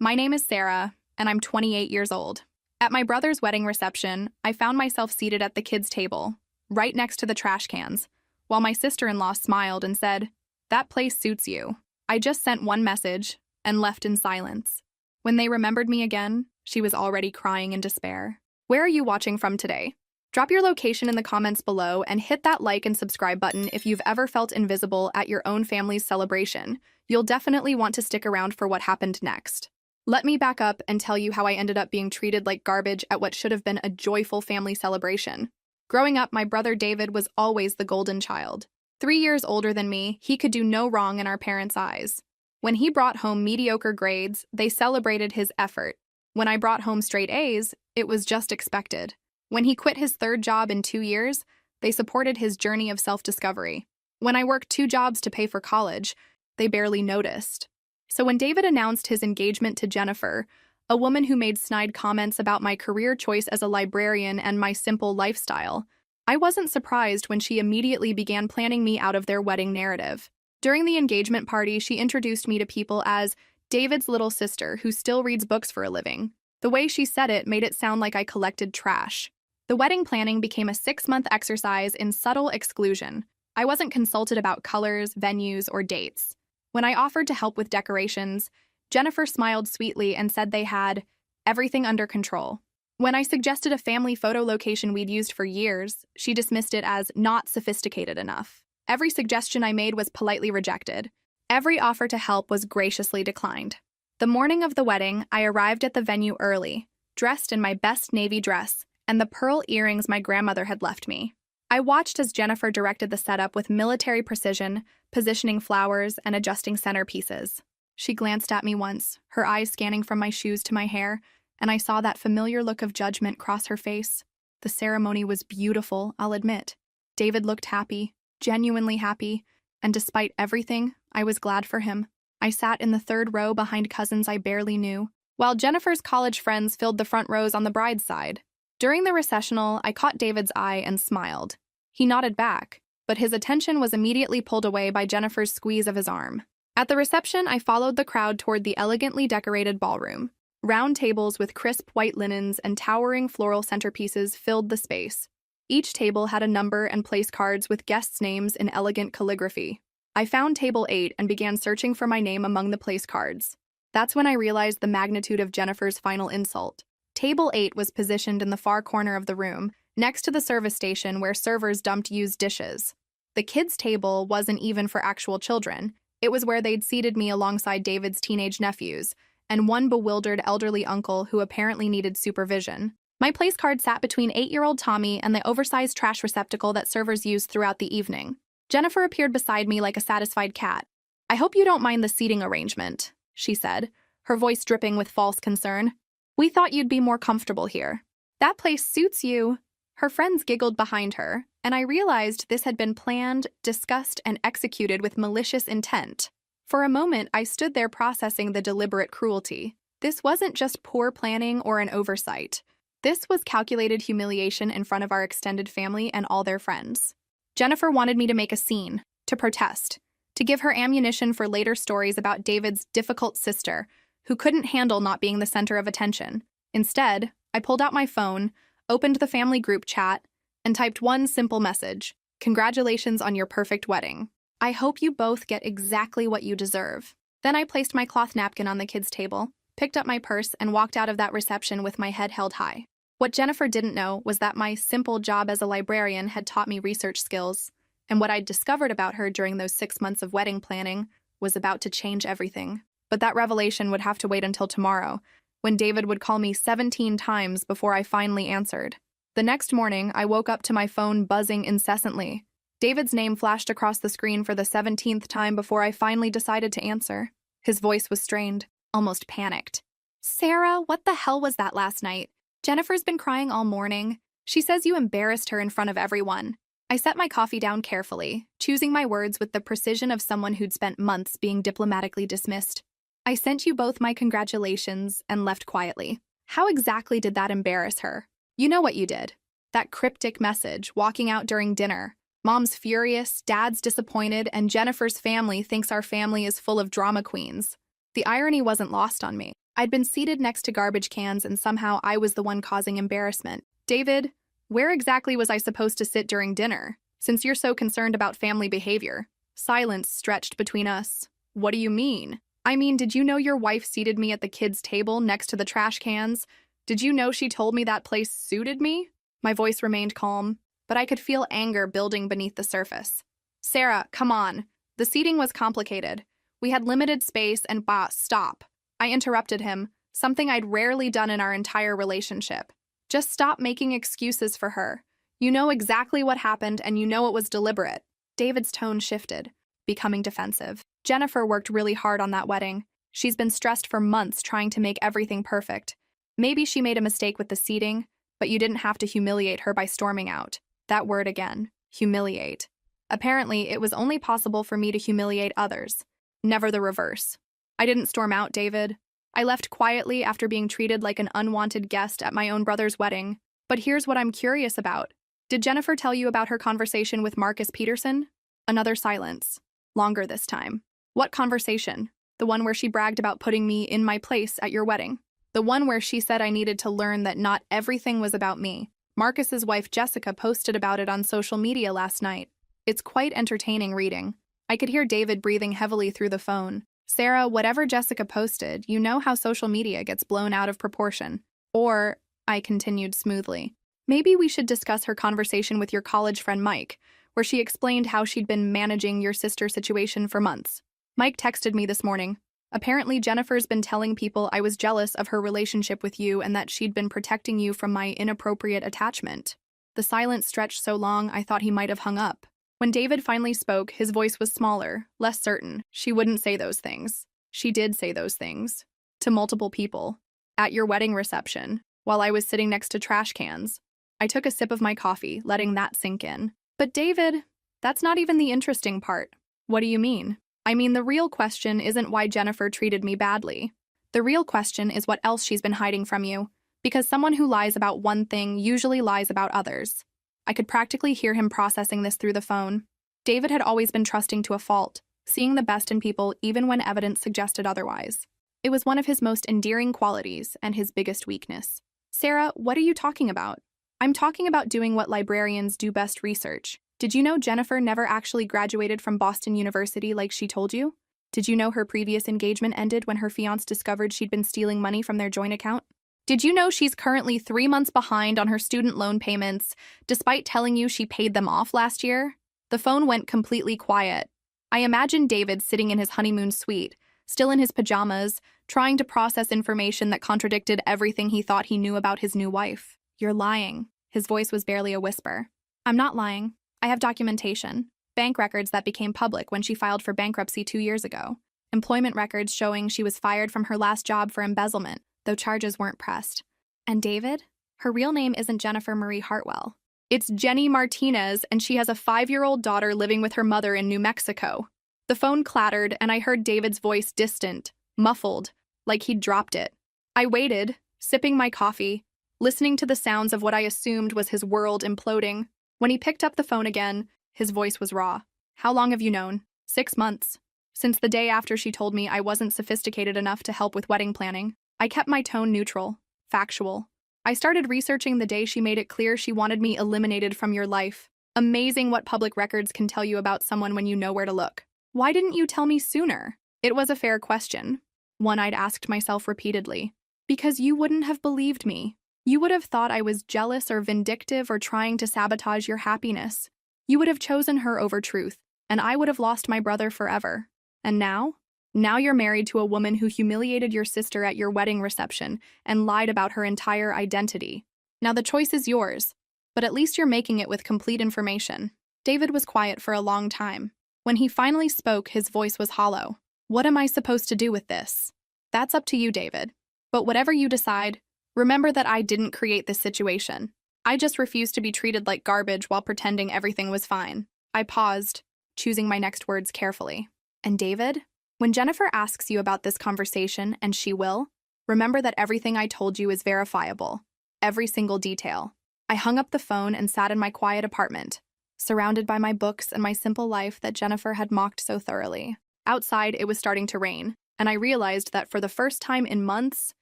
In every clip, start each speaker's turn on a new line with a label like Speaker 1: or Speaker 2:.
Speaker 1: My name is Sarah, and I'm 28 years old. At my brother's wedding reception, I found myself seated at the kids' table, right next to the trash cans, while my sister-in-law smiled and said, "That place suits you." I just sent one message and left in silence. When they remembered me again, she was already crying in despair. Where are you watching from today? Drop your location in the comments below and hit that like and subscribe button if you've ever felt invisible at your own family's celebration. You'll definitely want to stick around for what happened next. Let me back up and tell you how I ended up being treated like garbage at what should have been a joyful family celebration. Growing up, my brother David was always the golden child. 3 years older than me, he could do no wrong in our parents' eyes. When he brought home mediocre grades, they celebrated his effort. When I brought home straight A's, it was just expected. When he quit his third job in 2 years, they supported his journey of self-discovery. When I worked 2 jobs to pay for college, they barely noticed. So when David announced his engagement to Jennifer, a woman who made snide comments about my career choice as a librarian and my simple lifestyle, I wasn't surprised when she immediately began planning me out of their wedding narrative. During the engagement party, she introduced me to people as David's little sister who still reads books for a living. The way she said it made it sound like I collected trash. The wedding planning became a 6-month exercise in subtle exclusion. I wasn't consulted about colors, venues, or dates. When I offered to help with decorations, Jennifer smiled sweetly and said they had everything under control. When I suggested a family photo location we'd used for years, she dismissed it as not sophisticated enough. Every suggestion I made was politely rejected. Every offer to help was graciously declined. The morning of the wedding, I arrived at the venue early, dressed in my best navy dress and the pearl earrings my grandmother had left me. I watched as Jennifer directed the setup with military precision, positioning flowers and adjusting centerpieces. She glanced at me once, her eyes scanning from my shoes to my hair, and I saw that familiar look of judgment cross her face. The ceremony was beautiful, I'll admit. David looked happy, genuinely happy, and despite everything, I was glad for him. I sat in the 3rd row behind cousins I barely knew, while Jennifer's college friends filled the front rows on the bride's side. During the recessional, I caught David's eye and smiled. He nodded back, but his attention was immediately pulled away by Jennifer's squeeze of his arm. At the reception, I followed the crowd toward the elegantly decorated ballroom. Round tables with crisp white linens and towering floral centerpieces filled the space. Each table had a number and place cards with guests' names in elegant calligraphy. I found table 8 and began searching for my name among the place cards. That's when I realized the magnitude of Jennifer's final insult. Table 8 was positioned in the far corner of the room, next to the service station where servers dumped used dishes. The kids' table wasn't even for actual children. It was where they'd seated me alongside David's teenage nephews, and one bewildered elderly uncle who apparently needed supervision. My place card sat between 8-year-old Tommy and the oversized trash receptacle that servers used throughout the evening. Jennifer appeared beside me like a satisfied cat. "I hope you don't mind the seating arrangement," she said, her voice dripping with false concern. "We thought you'd be more comfortable here." "That place suits you." Her friends giggled behind her, and I realized this had been planned, discussed, and executed with malicious intent. For a moment, I stood there processing the deliberate cruelty. This wasn't just poor planning or an oversight. This was calculated humiliation in front of our extended family and all their friends. Jennifer wanted me to make a scene, to protest, to give her ammunition for later stories about David's difficult sister, who couldn't handle not being the center of attention. Instead, I pulled out my phone, opened the family group chat, and typed one simple message: "Congratulations on your perfect wedding. I hope you both get exactly what you deserve." Then I placed my cloth napkin on the kids' table, picked up my purse, and walked out of that reception with my head held high. What Jennifer didn't know was that my simple job as a librarian had taught me research skills, and what I'd discovered about her during those 6 months of wedding planning was about to change everything. But that revelation would have to wait until tomorrow, when David would call me 17 times before I finally answered. The next morning, I woke up to my phone buzzing incessantly. David's name flashed across the screen for the 17th time before I finally decided to answer. His voice was strained, almost panicked. "Sarah, what the hell was that last night? Jennifer's been crying all morning. She says you embarrassed her in front of everyone." I set my coffee down carefully, choosing my words with the precision of someone who'd spent months being diplomatically dismissed. "I sent you both my congratulations and left quietly." How exactly did that embarrass her? You know what you did. That cryptic message, walking out during dinner. Mom's furious, Dad's disappointed, and Jennifer's family thinks our family is full of drama queens. The irony wasn't lost on me. I'd been seated next to garbage cans and somehow I was the one causing embarrassment. David, where exactly was I supposed to sit during dinner? Since you're so concerned about family behavior. Silence stretched between us. What do you mean? I mean, did you know your wife seated me at the kids' table next to the trash cans? Did you know she told me that place suited me? My voice remained calm, but I could feel anger building beneath the surface. Sarah, come on. The seating was complicated. We had limited space and stop. I interrupted him, something I'd rarely done in our entire relationship. Just stop making excuses for her. You know exactly what happened and you know it was deliberate. David's tone shifted, becoming defensive. Jennifer worked really hard on that wedding. She's been stressed for months trying to make everything perfect. Maybe she made a mistake with the seating, but you didn't have to humiliate her by storming out. That word again, humiliate. Apparently, it was only possible for me to humiliate others, never the reverse. I didn't storm out, David. I left quietly after being treated like an unwanted guest at my own brother's wedding. But here's what I'm curious about. Did Jennifer tell you about her conversation with Marcus Peterson? Another silence. Longer this time. What conversation? The one where she bragged about putting me in my place at your wedding. The one where she said I needed to learn that not everything was about me. Marcus's wife Jessica posted about it on social media last night. It's quite entertaining reading. I could hear David breathing heavily through the phone. Sarah, whatever Jessica posted, you know how social media gets blown out of proportion. Or, I continued smoothly, maybe we should discuss her conversation with your college friend Mike, where she explained how she'd been managing your sister's situation for months. Mike texted me this morning. Apparently, Jennifer's been telling people I was jealous of her relationship with you and that she'd been protecting you from my inappropriate attachment. The silence stretched so long I thought he might have hung up. When David finally spoke, his voice was smaller, less certain. She wouldn't say those things. She did say those things. To multiple people. At your wedding reception, while I was sitting next to trash cans. I took a sip of my coffee, letting that sink in. But David, that's not even the interesting part. What do you mean? I mean, the real question isn't why Jennifer treated me badly. The real question is what else she's been hiding from you. Because someone who lies about one thing usually lies about others. I could practically hear him processing this through the phone. David had always been trusting to a fault, seeing the best in people even when evidence suggested otherwise. It was one of his most endearing qualities and his biggest weakness. Sarah, what are you talking about? I'm talking about doing what librarians do best: research. Did you know Jennifer never actually graduated from Boston University like she told you? Did you know her previous engagement ended when her fiancé discovered she'd been stealing money from their joint account? Did you know she's currently 3 months behind on her student loan payments, despite telling you she paid them off last year? The phone went completely quiet. I imagined David sitting in his honeymoon suite, still in his pajamas, trying to process information that contradicted everything he thought he knew about his new wife. You're lying. His voice was barely a whisper. I'm not lying. I have documentation. Bank records that became public when she filed for bankruptcy 2 years ago. Employment records showing she was fired from her last job for embezzlement, though charges weren't pressed. And David? Her real name isn't Jennifer Marie Hartwell. It's Jenny Martinez, and she has a 5-year-old daughter living with her mother in New Mexico. The phone clattered, and I heard David's voice distant, muffled, like he'd dropped it. I waited, sipping my coffee, listening to the sounds of what I assumed was his world imploding. When he picked up the phone again, his voice was raw. How long have you known? 6 months. Since the day after she told me I wasn't sophisticated enough to help with wedding planning. I kept my tone neutral, factual. I started researching the day she made it clear she wanted me eliminated from your life. Amazing what public records can tell you about someone when you know where to look. Why didn't you tell me sooner? It was a fair question, one I'd asked myself repeatedly. Because you wouldn't have believed me. You would have thought I was jealous or vindictive or trying to sabotage your happiness. You would have chosen her over truth, and I would have lost my brother forever. And now? Now you're married to a woman who humiliated your sister at your wedding reception and lied about her entire identity. Now the choice is yours, but at least you're making it with complete information. David was quiet for a long time. When he finally spoke, his voice was hollow. What am I supposed to do with this? That's up to you, David. But whatever you decide, remember that I didn't create this situation. I just refused to be treated like garbage while pretending everything was fine. I paused, choosing my next words carefully. And David? When Jennifer asks you about this conversation, and she will, remember that everything I told you is verifiable. Every single detail. I hung up the phone and sat in my quiet apartment, surrounded by my books and my simple life that Jennifer had mocked so thoroughly. Outside, it was starting to rain, and I realized that for the first time in months,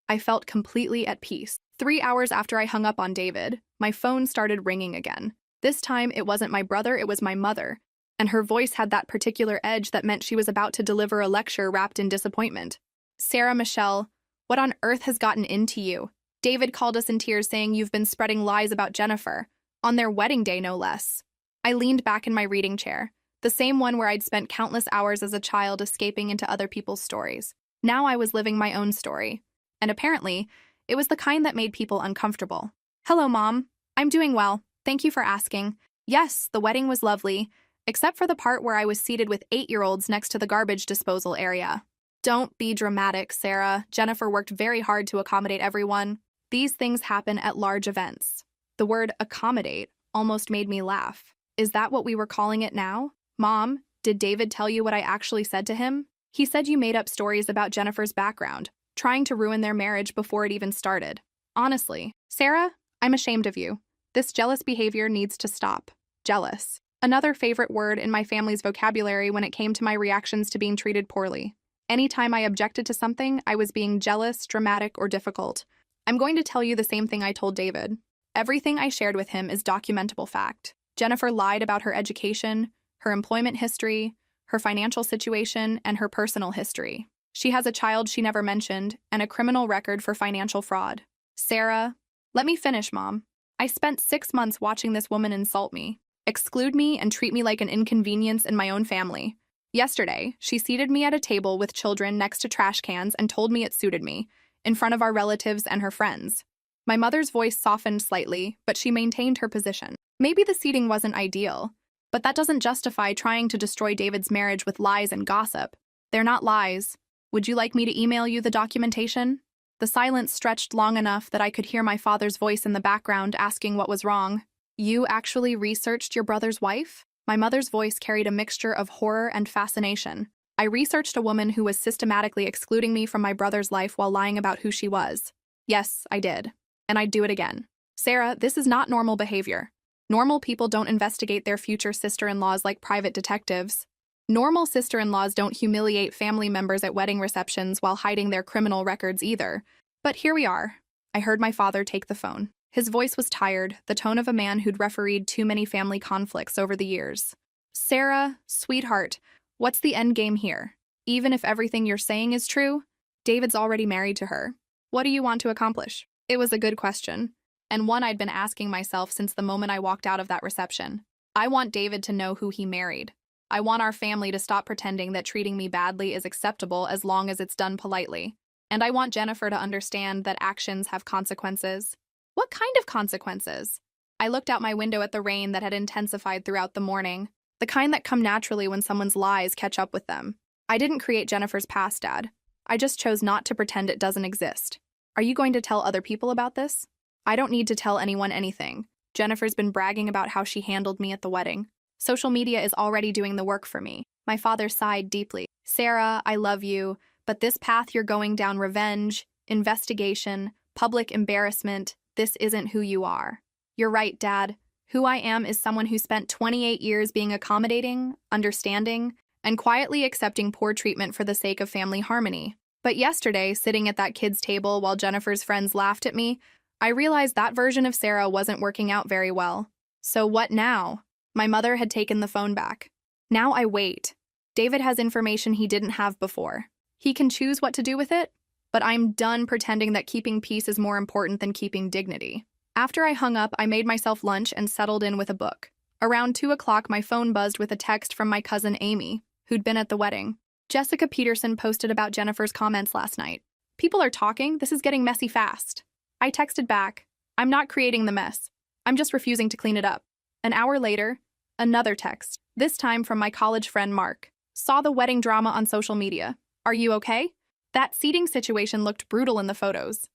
Speaker 1: I felt completely at peace. 3 hours after I hung up on David, my phone started ringing again. This time, it wasn't my brother, it was my mother, and her voice had that particular edge that meant she was about to deliver a lecture wrapped in disappointment. "Sarah Michelle, what on earth has gotten into you? David called us in tears saying you've been spreading lies about Jennifer, on their wedding day no less." I leaned back in my reading chair, the same one where I'd spent countless hours as a child escaping into other people's stories. Now I was living my own story, and apparently, it was the kind that made people uncomfortable. "Hello, Mom. I'm doing well. Thank you for asking. Yes, the wedding was lovely, except for the part where I was seated with 8-year-olds next to the garbage disposal area." "Don't be dramatic, Sarah. Jennifer worked very hard to accommodate everyone. These things happen at large events." The word accommodate almost made me laugh. Is that what we were calling it now? "Mom, did David tell you what I actually said to him?" "He said you made up stories about Jennifer's background, trying to ruin their marriage before it even started." "Honestly, Sarah, I'm ashamed of you. This jealous behavior needs to stop." Jealous. Another favorite word in my family's vocabulary when it came to my reactions to being treated poorly. Anytime I objected to something, I was being jealous, dramatic, or difficult. I'm going to tell you the same thing I told David. Everything I shared with him is documentable fact. Jennifer lied about her education, her employment history, her financial situation, and her personal history. She has a child she never mentioned and a criminal record for financial fraud. "Sarah, let me finish, Mom. I spent 6 months watching this woman insult me, exclude me, and treat me like an inconvenience in my own family. Yesterday, she seated me at a table with children next to trash cans and told me it suited me, in front of our relatives and her friends." My mother's voice softened slightly, but she maintained her position. "Maybe the seating wasn't ideal, but that doesn't justify trying to destroy David's marriage with lies and gossip. They're not lies. Would you like me to email you the documentation?" The silence stretched long enough that I could hear my father's voice in the background asking what was wrong. "You actually researched your brother's wife?" My mother's voice carried a mixture of horror and fascination. "I researched a woman who was systematically excluding me from my brother's life while lying about who she was. Yes, I did. And I'd do it again." "Sarah, this is not normal behavior. Normal people don't investigate their future sister-in-laws like private detectives. Normal sister-in-laws don't humiliate family members at wedding receptions while hiding their criminal records either. But here we are." I heard my father take the phone. His voice was tired, the tone of a man who'd refereed too many family conflicts over the years. "Sarah, sweetheart, what's the end game here? Even if everything you're saying is true, David's already married to her. What do you want to accomplish?" It was a good question, and one I'd been asking myself since the moment I walked out of that reception. I want David to know who he married. I want our family to stop pretending that treating me badly is acceptable as long as it's done politely. And I want Jennifer to understand that actions have consequences. What kind of consequences? I looked out my window at the rain that had intensified throughout the morning, the kind that come naturally when someone's lies catch up with them. I didn't create Jennifer's past, Dad. I just chose not to pretend it doesn't exist. Are you going to tell other people about this? I don't need to tell anyone anything. Jennifer's been bragging about how she handled me at the wedding. Social media is already doing the work for me. My father sighed deeply. "Sarah, I love you, but this path you're going down, revenge, investigation, public embarrassment, this isn't who you are." "You're right, Dad. Who I am is someone who spent 28 years being accommodating, understanding, and quietly accepting poor treatment for the sake of family harmony. But yesterday, sitting at that kid's table while Jennifer's friends laughed at me, I realized that version of Sarah wasn't working out very well. So what now?" My mother had taken the phone back. "Now I wait. David has information he didn't have before. He can choose what to do with it, but I'm done pretending that keeping peace is more important than keeping dignity." After I hung up, I made myself lunch and settled in with a book. Around 2 o'clock, my phone buzzed with a text from my cousin Amy, who'd been at the wedding. "Jessica Peterson posted about Jennifer's comments last night. People are talking, this is getting messy fast." I texted back, "I'm not creating the mess. I'm just refusing to clean it up." An hour later, another text, this time from my college friend Mark. "Saw the wedding drama on social media. Are you okay?" That seating situation looked brutal in the photos.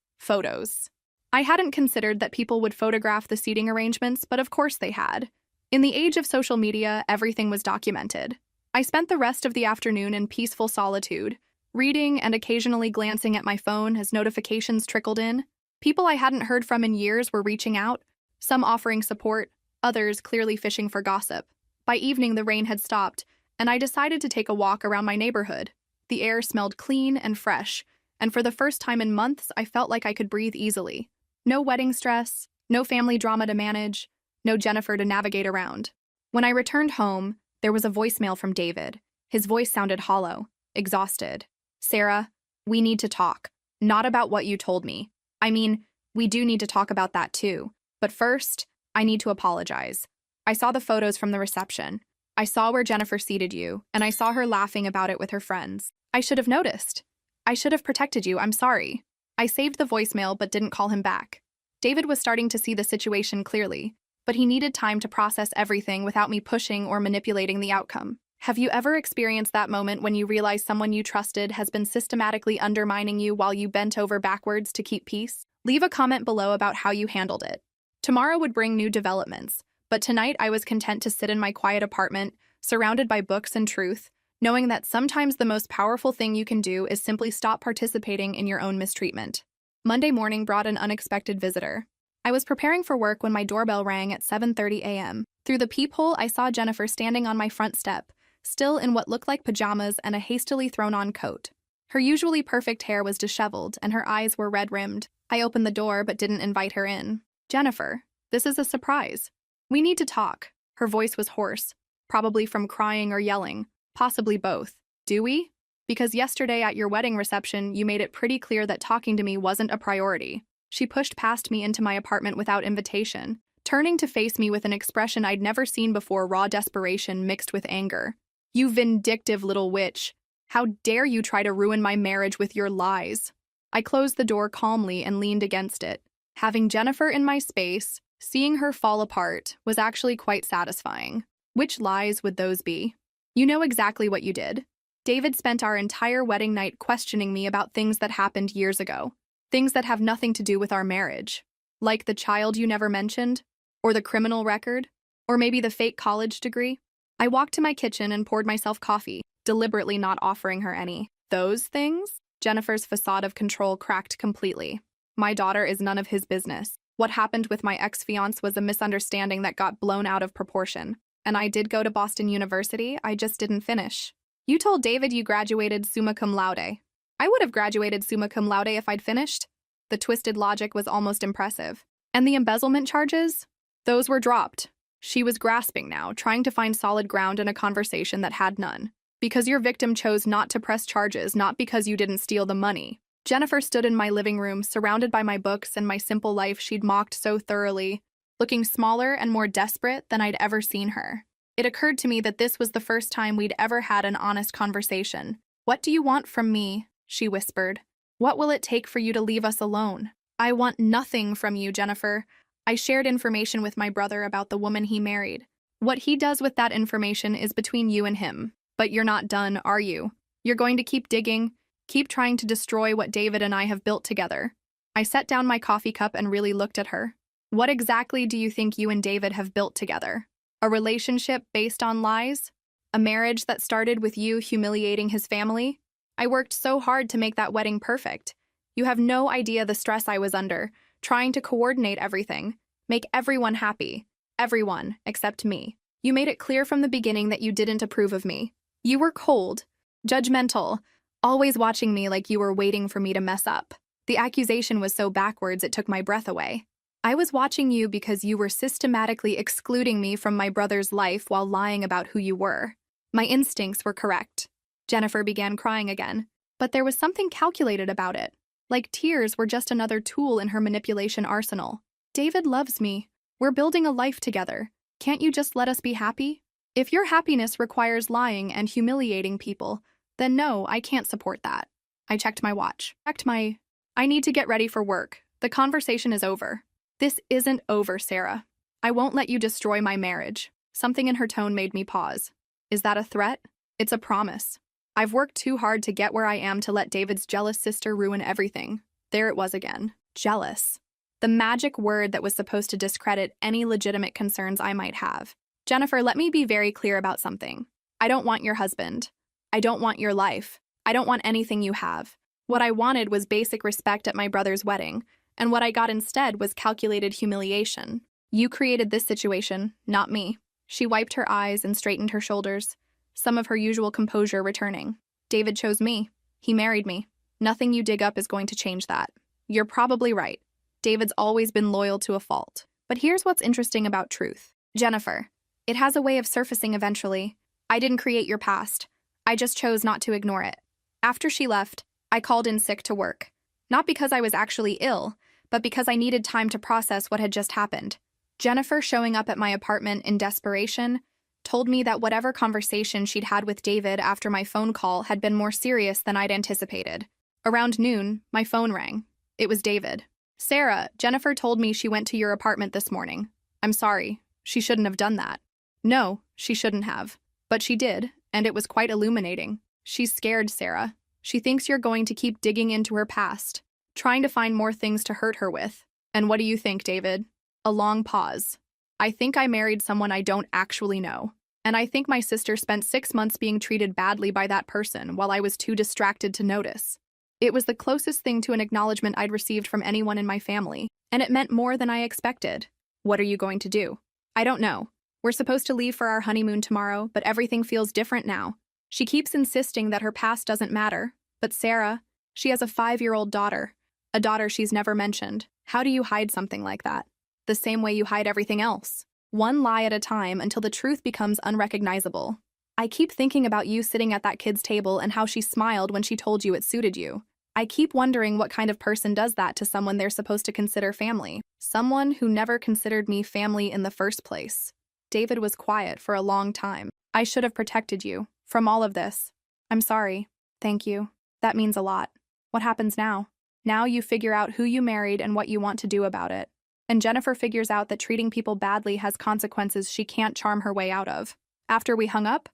Speaker 1: I hadn't considered that people would photograph the seating arrangements, but of course they had. In the age of social media, everything was documented. I spent the rest of the afternoon in peaceful solitude, reading and occasionally glancing at my phone as notifications trickled in. People I hadn't heard from in years were reaching out, some offering support, others clearly fishing for gossip. By evening, the rain had stopped, and I decided to take a walk around my neighborhood. The air smelled clean and fresh, and for the first time in months, I felt like I could breathe easily. No wedding stress, no family drama to manage, no Jennifer to navigate around. When I returned home, there was a voicemail from David. His voice sounded hollow, exhausted. "Sarah, we need to talk. Not about what you told me. I mean, we do need to talk about that too. But first, I need to apologize. I saw the photos from the reception. I saw where Jennifer seated you, and I saw her laughing about it with her friends. I should have noticed. I should have protected you. I'm sorry." I saved the voicemail but didn't call him back. David was starting to see the situation clearly, but he needed time to process everything without me pushing or manipulating the outcome. Have you ever experienced that moment when you realize someone you trusted has been systematically undermining you while you bent over backwards to keep peace? Leave a comment below about how you handled it. Tomorrow would bring new developments, but tonight I was content to sit in my quiet apartment, surrounded by books and truth, knowing that sometimes the most powerful thing you can do is simply stop participating in your own mistreatment. Monday morning brought an unexpected visitor. I was preparing for work when my doorbell rang at 7:30 a.m. Through the peephole, I saw Jennifer standing on my front step, still in what looked like pajamas and a hastily thrown-on coat. Her usually perfect hair was disheveled, and her eyes were red-rimmed. I opened the door but didn't invite her in. "Jennifer, this is a surprise. We need to talk." Her voice was hoarse, probably from crying or yelling, possibly both. "Do we? Because yesterday at your wedding reception, you made it pretty clear that talking to me wasn't a priority." She pushed past me into my apartment without invitation, turning to face me with an expression I'd never seen before, raw desperation mixed with anger. "You vindictive little witch. How dare you try to ruin my marriage with your lies?" I closed the door calmly and leaned against it. Having Jennifer in my space, seeing her fall apart, was actually quite satisfying. Which lies would those be? "You know exactly what you did. David spent our entire wedding night questioning me about things that happened years ago. Things that have nothing to do with our marriage. Like the child you never mentioned? Or the criminal record? Or maybe the fake college degree?" I walked to my kitchen and poured myself coffee, deliberately not offering her any. "Those things?" Jennifer's facade of control cracked completely. "My daughter is none of his business. What happened with my ex-fiance was a misunderstanding that got blown out of proportion. And I did go to Boston University, I just didn't finish. You told David you graduated summa cum laude. I would have graduated summa cum laude if I'd finished." The twisted logic was almost impressive. "And the embezzlement charges? Those were dropped." She was grasping now, trying to find solid ground in a conversation that had none. "Because your victim chose not to press charges, not because you didn't steal the money." Jennifer stood in my living room, surrounded by my books and my simple life she'd mocked so thoroughly, looking smaller and more desperate than I'd ever seen her. It occurred to me that this was the first time we'd ever had an honest conversation. "What do you want from me?" she whispered. "What will it take for you to leave us alone?" "I want nothing from you, Jennifer." I shared information with my brother about the woman he married. "What he does with that information is between you and him. But you're not done, are you? You're going to keep digging, keep trying to destroy what David and I have built together." I set down my coffee cup and really looked at her. "What exactly do you think you and David have built together? A relationship based on lies? A marriage that started with you humiliating his family? I worked so hard to make that wedding perfect. You have no idea the stress I was under, trying to coordinate everything, make everyone happy. Everyone, except me. You made it clear from the beginning that you didn't approve of me. You were cold, judgmental, always watching me like you were waiting for me to mess up. The accusation was so backwards it took my breath away. I was watching you because you were systematically excluding me from my brother's life while lying about who you were. My instincts were correct." Jennifer began crying again, but there was something calculated about it. Like tears were just another tool in her manipulation arsenal. "David loves me. We're building a life together. Can't you just let us be happy? If your happiness requires lying and humiliating people, then no, I can't support that." I checked my watch. "I need to get ready for work. The conversation is over." "This isn't over, Sarah. I won't let you destroy my marriage." Something in her tone made me pause. "Is that a threat?" "It's a promise. I've worked too hard to get where I am to let David's jealous sister ruin everything." There it was again. Jealous. The magic word that was supposed to discredit any legitimate concerns I might have. "Jennifer, let me be very clear about something. I don't want your husband. I don't want your life. I don't want anything you have. What I wanted was basic respect at my brother's wedding, and what I got instead was calculated humiliation. You created this situation, not me." She wiped her eyes and straightened her shoulders, some of her usual composure returning. David chose me. He married me. Nothing you dig up is going to change that. You're probably right. David's always been loyal to a fault. But here's what's interesting about truth. Jennifer, it has a way of surfacing eventually. I didn't create your past. I just chose not to ignore it. After she left, I called in sick to work. Not because I was actually ill, but because I needed time to process what had just happened. Jennifer, showing up at my apartment in desperation, told me that whatever conversation she'd had with David after my phone call had been more serious than I'd anticipated. Around noon, my phone rang. It was David. "Sarah, Jennifer told me she went to your apartment this morning. I'm sorry. She shouldn't have done that." No, she shouldn't have. But she did, and it was quite illuminating. "She's scared, Sarah. She thinks you're going to keep digging into her past, trying to find more things to hurt her with. And what do you think, David?" A long pause. "I think I married someone I don't actually know. And I think my sister spent 6 months being treated badly by that person while I was too distracted to notice." It was the closest thing to an acknowledgement I'd received from anyone in my family, and it meant more than I expected. "What are you going to do?" "I don't know. We're supposed to leave for our honeymoon tomorrow, but everything feels different now. She keeps insisting that her past doesn't matter. But Sarah, she has a 5-year-old daughter, a daughter she's never mentioned. How do you hide something like that? The same way you hide everything else. One lie at a time until the truth becomes unrecognizable. I keep thinking about you sitting at that kid's table and how she smiled when she told you it suited you. I keep wondering what kind of person does that to someone they're supposed to consider family. Someone who never considered me family in the first place." David was quiet for a long time. "I should have protected you from all of this. I'm sorry. Thank you. That means a lot. What happens now?" "Now you figure out who you married and what you want to do about it. And Jennifer figures out that treating people badly has consequences she can't charm her way out of." After we hung up,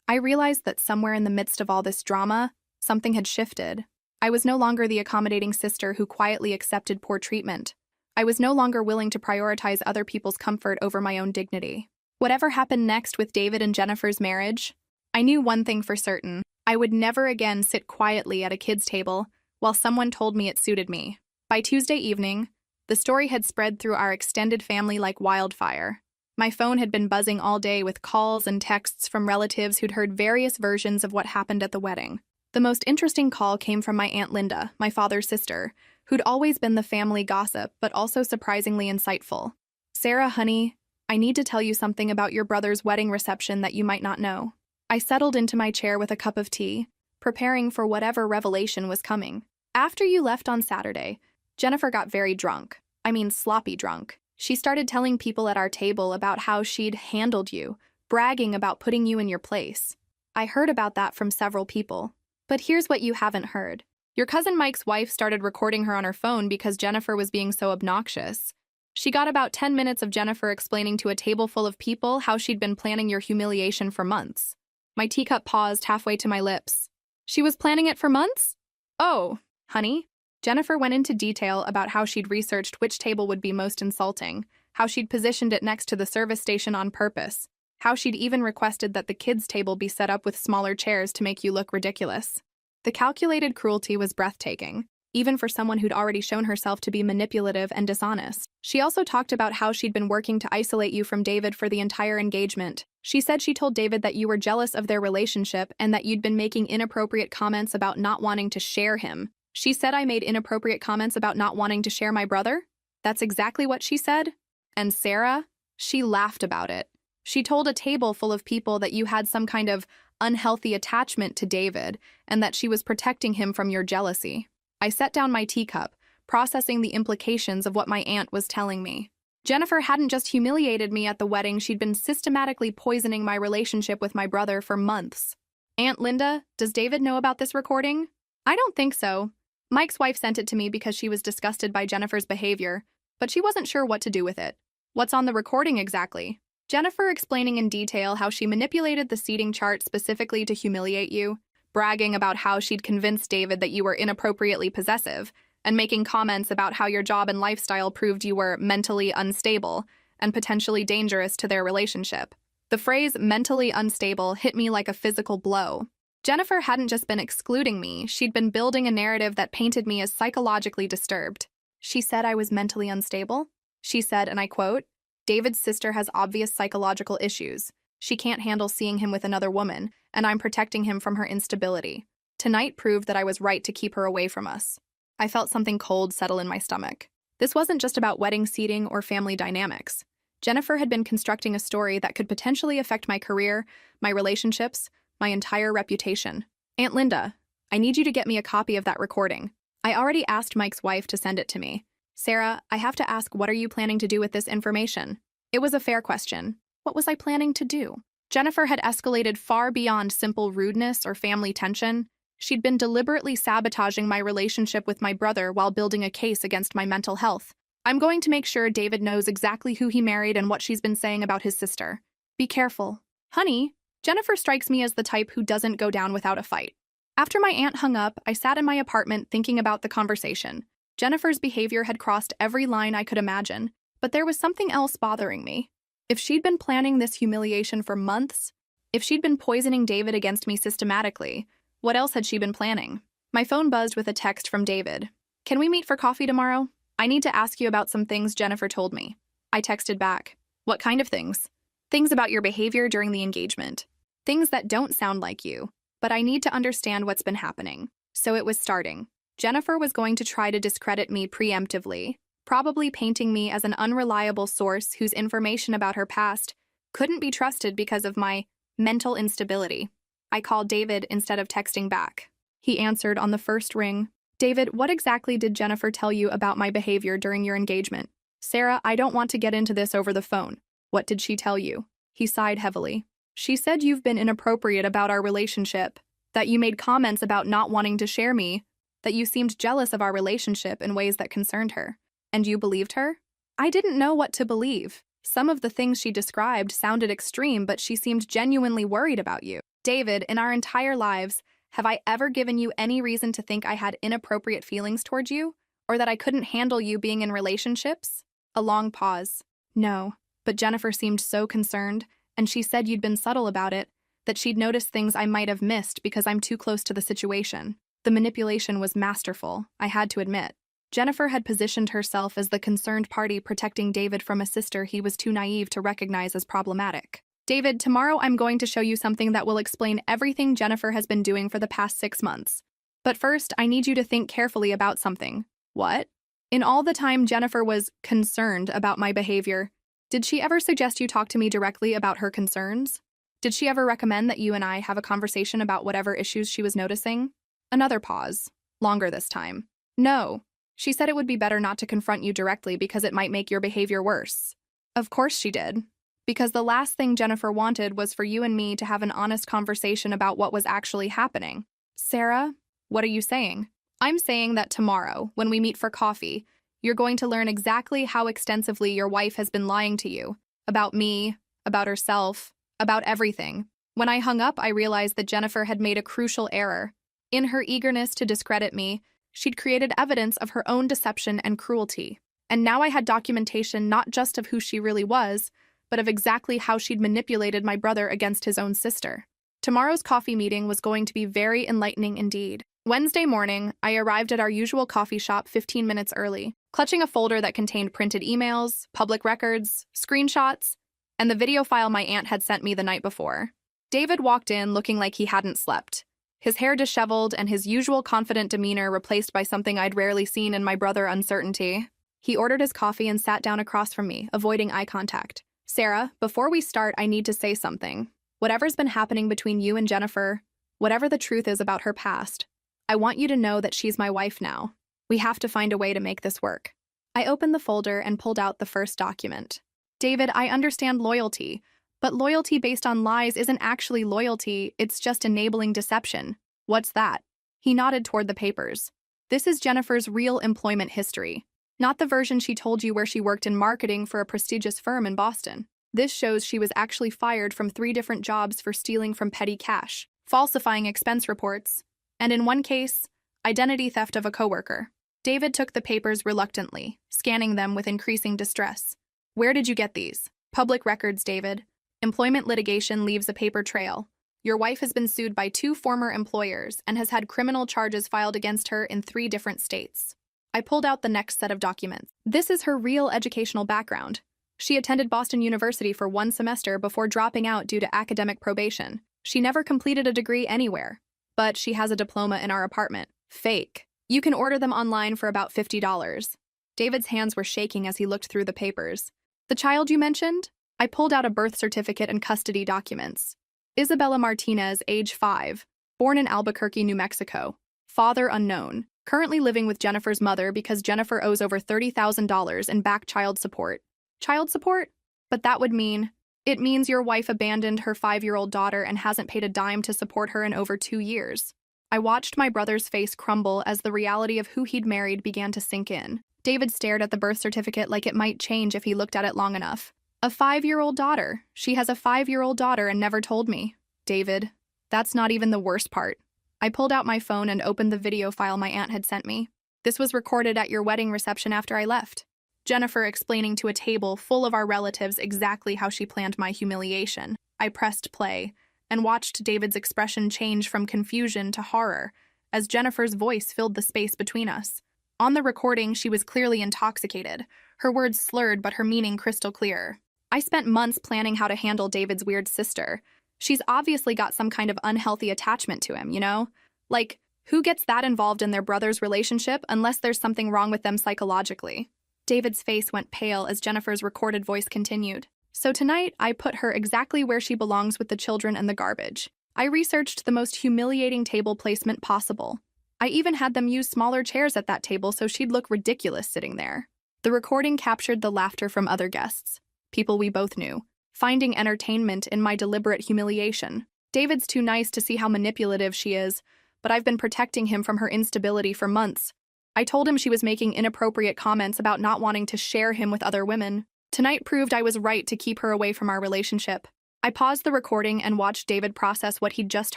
Speaker 1: I realized that somewhere in the midst of all this drama, something had shifted. I was no longer the accommodating sister who quietly accepted poor treatment. I was no longer willing to prioritize other people's comfort over my own dignity. Whatever happened next with David and Jennifer's marriage, I knew one thing for certain. I would never again sit quietly at a kid's table while someone told me it suited me. By Tuesday evening, the story had spread through our extended family like wildfire. My phone had been buzzing all day with calls and texts from relatives who'd heard various versions of what happened at the wedding. The most interesting call came from my Aunt Linda, my father's sister, who'd always been the family gossip but also surprisingly insightful. "Sarah, honey, I need to tell you something about your brother's wedding reception that you might not know." I settled into my chair with a cup of tea, preparing for whatever revelation was coming. "After you left on Saturday, Jennifer got very drunk. I mean sloppy drunk. She started telling people at our table about how she'd handled you, bragging about putting you in your place. I heard about that from several people. But here's what you haven't heard. Your cousin Mike's wife started recording her on her phone because Jennifer was being so obnoxious. She got about 10 minutes of Jennifer explaining to a table full of people how she'd been planning your humiliation for months." My teacup paused halfway to my lips. "She was planning it for months?" "Oh, honey." Jennifer went into detail about how she'd researched which table would be most insulting, how she'd positioned it next to the service station on purpose, how she'd even requested that the kids' table be set up with smaller chairs to make you look ridiculous. The calculated cruelty was breathtaking, even for someone who'd already shown herself to be manipulative and dishonest. She also talked about how she'd been working to isolate you from David for the entire engagement. She said she told David that you were jealous of their relationship and that you'd been making inappropriate comments about not wanting to share him. She said I made inappropriate comments about not wanting to share my brother? That's exactly what she said? And Sarah? She laughed about it. She told a table full of people that you had some kind of unhealthy attachment to David and that she was protecting him from your jealousy. I set down my teacup, processing the implications of what my aunt was telling me. Jennifer hadn't just humiliated me at the wedding, she'd been systematically poisoning my relationship with my brother for months. "Aunt Linda, does David know about this recording?" "I don't think so. Mike's wife sent it to me because she was disgusted by Jennifer's behavior, but she wasn't sure what to do with it." "What's on the recording exactly?" Jennifer explaining in detail how she manipulated the seating chart specifically to humiliate you, bragging about how she'd convinced David that you were inappropriately possessive, and making comments about how your job and lifestyle proved you were mentally unstable and potentially dangerous to their relationship. The phrase mentally unstable hit me like a physical blow. Jennifer hadn't just been excluding me, she'd been building a narrative that painted me as psychologically disturbed. She said I was mentally unstable. She said, and I quote, "David's sister has obvious psychological issues. She can't handle seeing him with another woman, and I'm protecting him from her instability. Tonight proved that I was right to keep her away from us. I felt something cold settle in my stomach. This wasn't just about wedding seating or family dynamics. Jennifer had been constructing a story that could potentially affect my career, my relationships, my entire reputation. Aunt Linda, I need you to get me a copy of that recording. I already asked Mike's wife to send it to me. Sarah, I have to ask, what are you planning to do with this information? It was a fair question. What was I planning to do? Jennifer had escalated far beyond simple rudeness or family tension. She'd been deliberately sabotaging my relationship with my brother while building a case against my mental health. I'm going to make sure David knows exactly who he married and what she's been saying about his sister. Be careful. Honey, Jennifer strikes me as the type who doesn't go down without a fight. After my aunt hung up, I sat in my apartment thinking about the conversation. Jennifer's behavior had crossed every line I could imagine, but there was something else bothering me. If she'd been planning this humiliation for months, if she'd been poisoning David against me systematically, what else had she been planning? My phone buzzed with a text from David. Can we meet for coffee tomorrow? I need to ask you about some things Jennifer told me. I texted back. What kind of things? Things about your behavior during the engagement. Things that don't sound like you, but I need to understand what's been happening. So it was starting. Jennifer was going to try to discredit me preemptively, probably painting me as an unreliable source whose information about her past couldn't be trusted because of my mental instability. I called David instead of texting back. He answered on the first ring. David, what exactly did Jennifer tell you about my behavior during your engagement? Sarah, I don't want to get into this over the phone. What did she tell you? He sighed heavily. She said you've been inappropriate about our relationship, that you made comments about not wanting to share me, that you seemed jealous of our relationship in ways that concerned her. And you believed her? I didn't know what to believe. Some of the things she described sounded extreme, but she seemed genuinely worried about you. David, in our entire lives, have I ever given you any reason to think I had inappropriate feelings towards you? Or that I couldn't handle you being in relationships? A long pause. No, but Jennifer seemed so concerned, and she said you'd been subtle about it, that she'd noticed things I might have missed because I'm too close to the situation. The manipulation was masterful, I had to admit. Jennifer had positioned herself as the concerned party protecting David from a sister he was too naive to recognize as problematic. David, tomorrow I'm going to show you something that will explain everything Jennifer has been doing for the past 6 months. But first, I need you to think carefully about something. What? In all the time Jennifer was concerned about my behavior, did she ever suggest you talk to me directly about her concerns? Did she ever recommend that you and I have a conversation about whatever issues she was noticing? Another pause. Longer this time. No. She said it would be better not to confront you directly because it might make your behavior worse. Of course she did. Because the last thing Jennifer wanted was for you and me to have an honest conversation about what was actually happening. Sarah, what are you saying? I'm saying that tomorrow, when we meet for coffee, you're going to learn exactly how extensively your wife has been lying to you. About me, about herself, about everything. When I hung up, I realized that Jennifer had made a crucial error. In her eagerness to discredit me, she'd created evidence of her own deception and cruelty. And now I had documentation not just of who she really was, but of exactly how she'd manipulated my brother against his own sister. Tomorrow's coffee meeting was going to be very enlightening indeed. Wednesday morning, I arrived at our usual coffee shop 15 minutes early, clutching a folder that contained printed emails, public records, screenshots, and the video file my aunt had sent me the night before. David walked in looking like he hadn't slept, his hair disheveled and his usual confident demeanor replaced by something I'd rarely seen in my brother, uncertainty. He ordered his coffee and sat down across from me, avoiding eye contact. Sarah, before we start, I need to say something. Whatever's been happening between you and Jennifer, whatever the truth is about her past, I want you to know that she's my wife now. We have to find a way to make this work. I opened the folder and pulled out the first document. David, I understand loyalty, but loyalty based on lies isn't actually loyalty, it's just enabling deception. What's that? He nodded toward the papers. This is Jennifer's real employment history. Not the version she told you where she worked in marketing for a prestigious firm in Boston. This shows she was actually fired from 3 different jobs for stealing from petty cash, falsifying expense reports, and in one case, identity theft of a coworker. David took the papers reluctantly, scanning them with increasing distress. Where did you get these? Public records, David. Employment litigation leaves a paper trail. Your wife has been sued by 2 former employers and has had criminal charges filed against her in 3 different states. I pulled out the next set of documents. This is her real educational background. She attended Boston University for 1 semester before dropping out due to academic probation. She never completed a degree anywhere, but she has a diploma in our apartment. Fake. You can order them online for about $50. David's hands were shaking as he looked through the papers. The child you mentioned? I pulled out a birth certificate and custody documents. Isabella Martinez, age 5, born in Albuquerque, New Mexico. Father unknown. Currently living with Jennifer's mother because Jennifer owes over $30,000 in back child support. Child support? But that would mean... It means your wife abandoned her 5-year-old daughter and hasn't paid a dime to support her in over 2 years. I watched my brother's face crumble as the reality of who he'd married began to sink in. David stared at the birth certificate like it might change if he looked at it long enough. A 5-year-old daughter. She has a 5-year-old daughter and never told me. David, that's not even the worst part. I pulled out my phone and opened the video file my aunt had sent me. This was recorded at your wedding reception after I left. Jennifer explaining to a table full of our relatives exactly how she planned my humiliation. I pressed play and watched David's expression change from confusion to horror as Jennifer's voice filled the space between us. On the recording, she was clearly intoxicated, her words slurred but her meaning crystal clear. I spent months planning how to handle David's weird sister. She's obviously got some kind of unhealthy attachment to him, you know? Like, who gets that involved in their brother's relationship unless there's something wrong with them psychologically? David's face went pale as Jennifer's recorded voice continued. So tonight, I put her exactly where she belongs with the children and the garbage. I researched the most humiliating table placement possible. I even had them use smaller chairs at that table so she'd look ridiculous sitting there. The recording captured the laughter from other guests, people we both knew, finding entertainment in my deliberate humiliation. David's too nice to see how manipulative she is, but I've been protecting him from her instability for months. I told him she was making inappropriate comments about not wanting to share him with other women. Tonight proved I was right to keep her away from our relationship. I paused the recording and watched David process what he'd just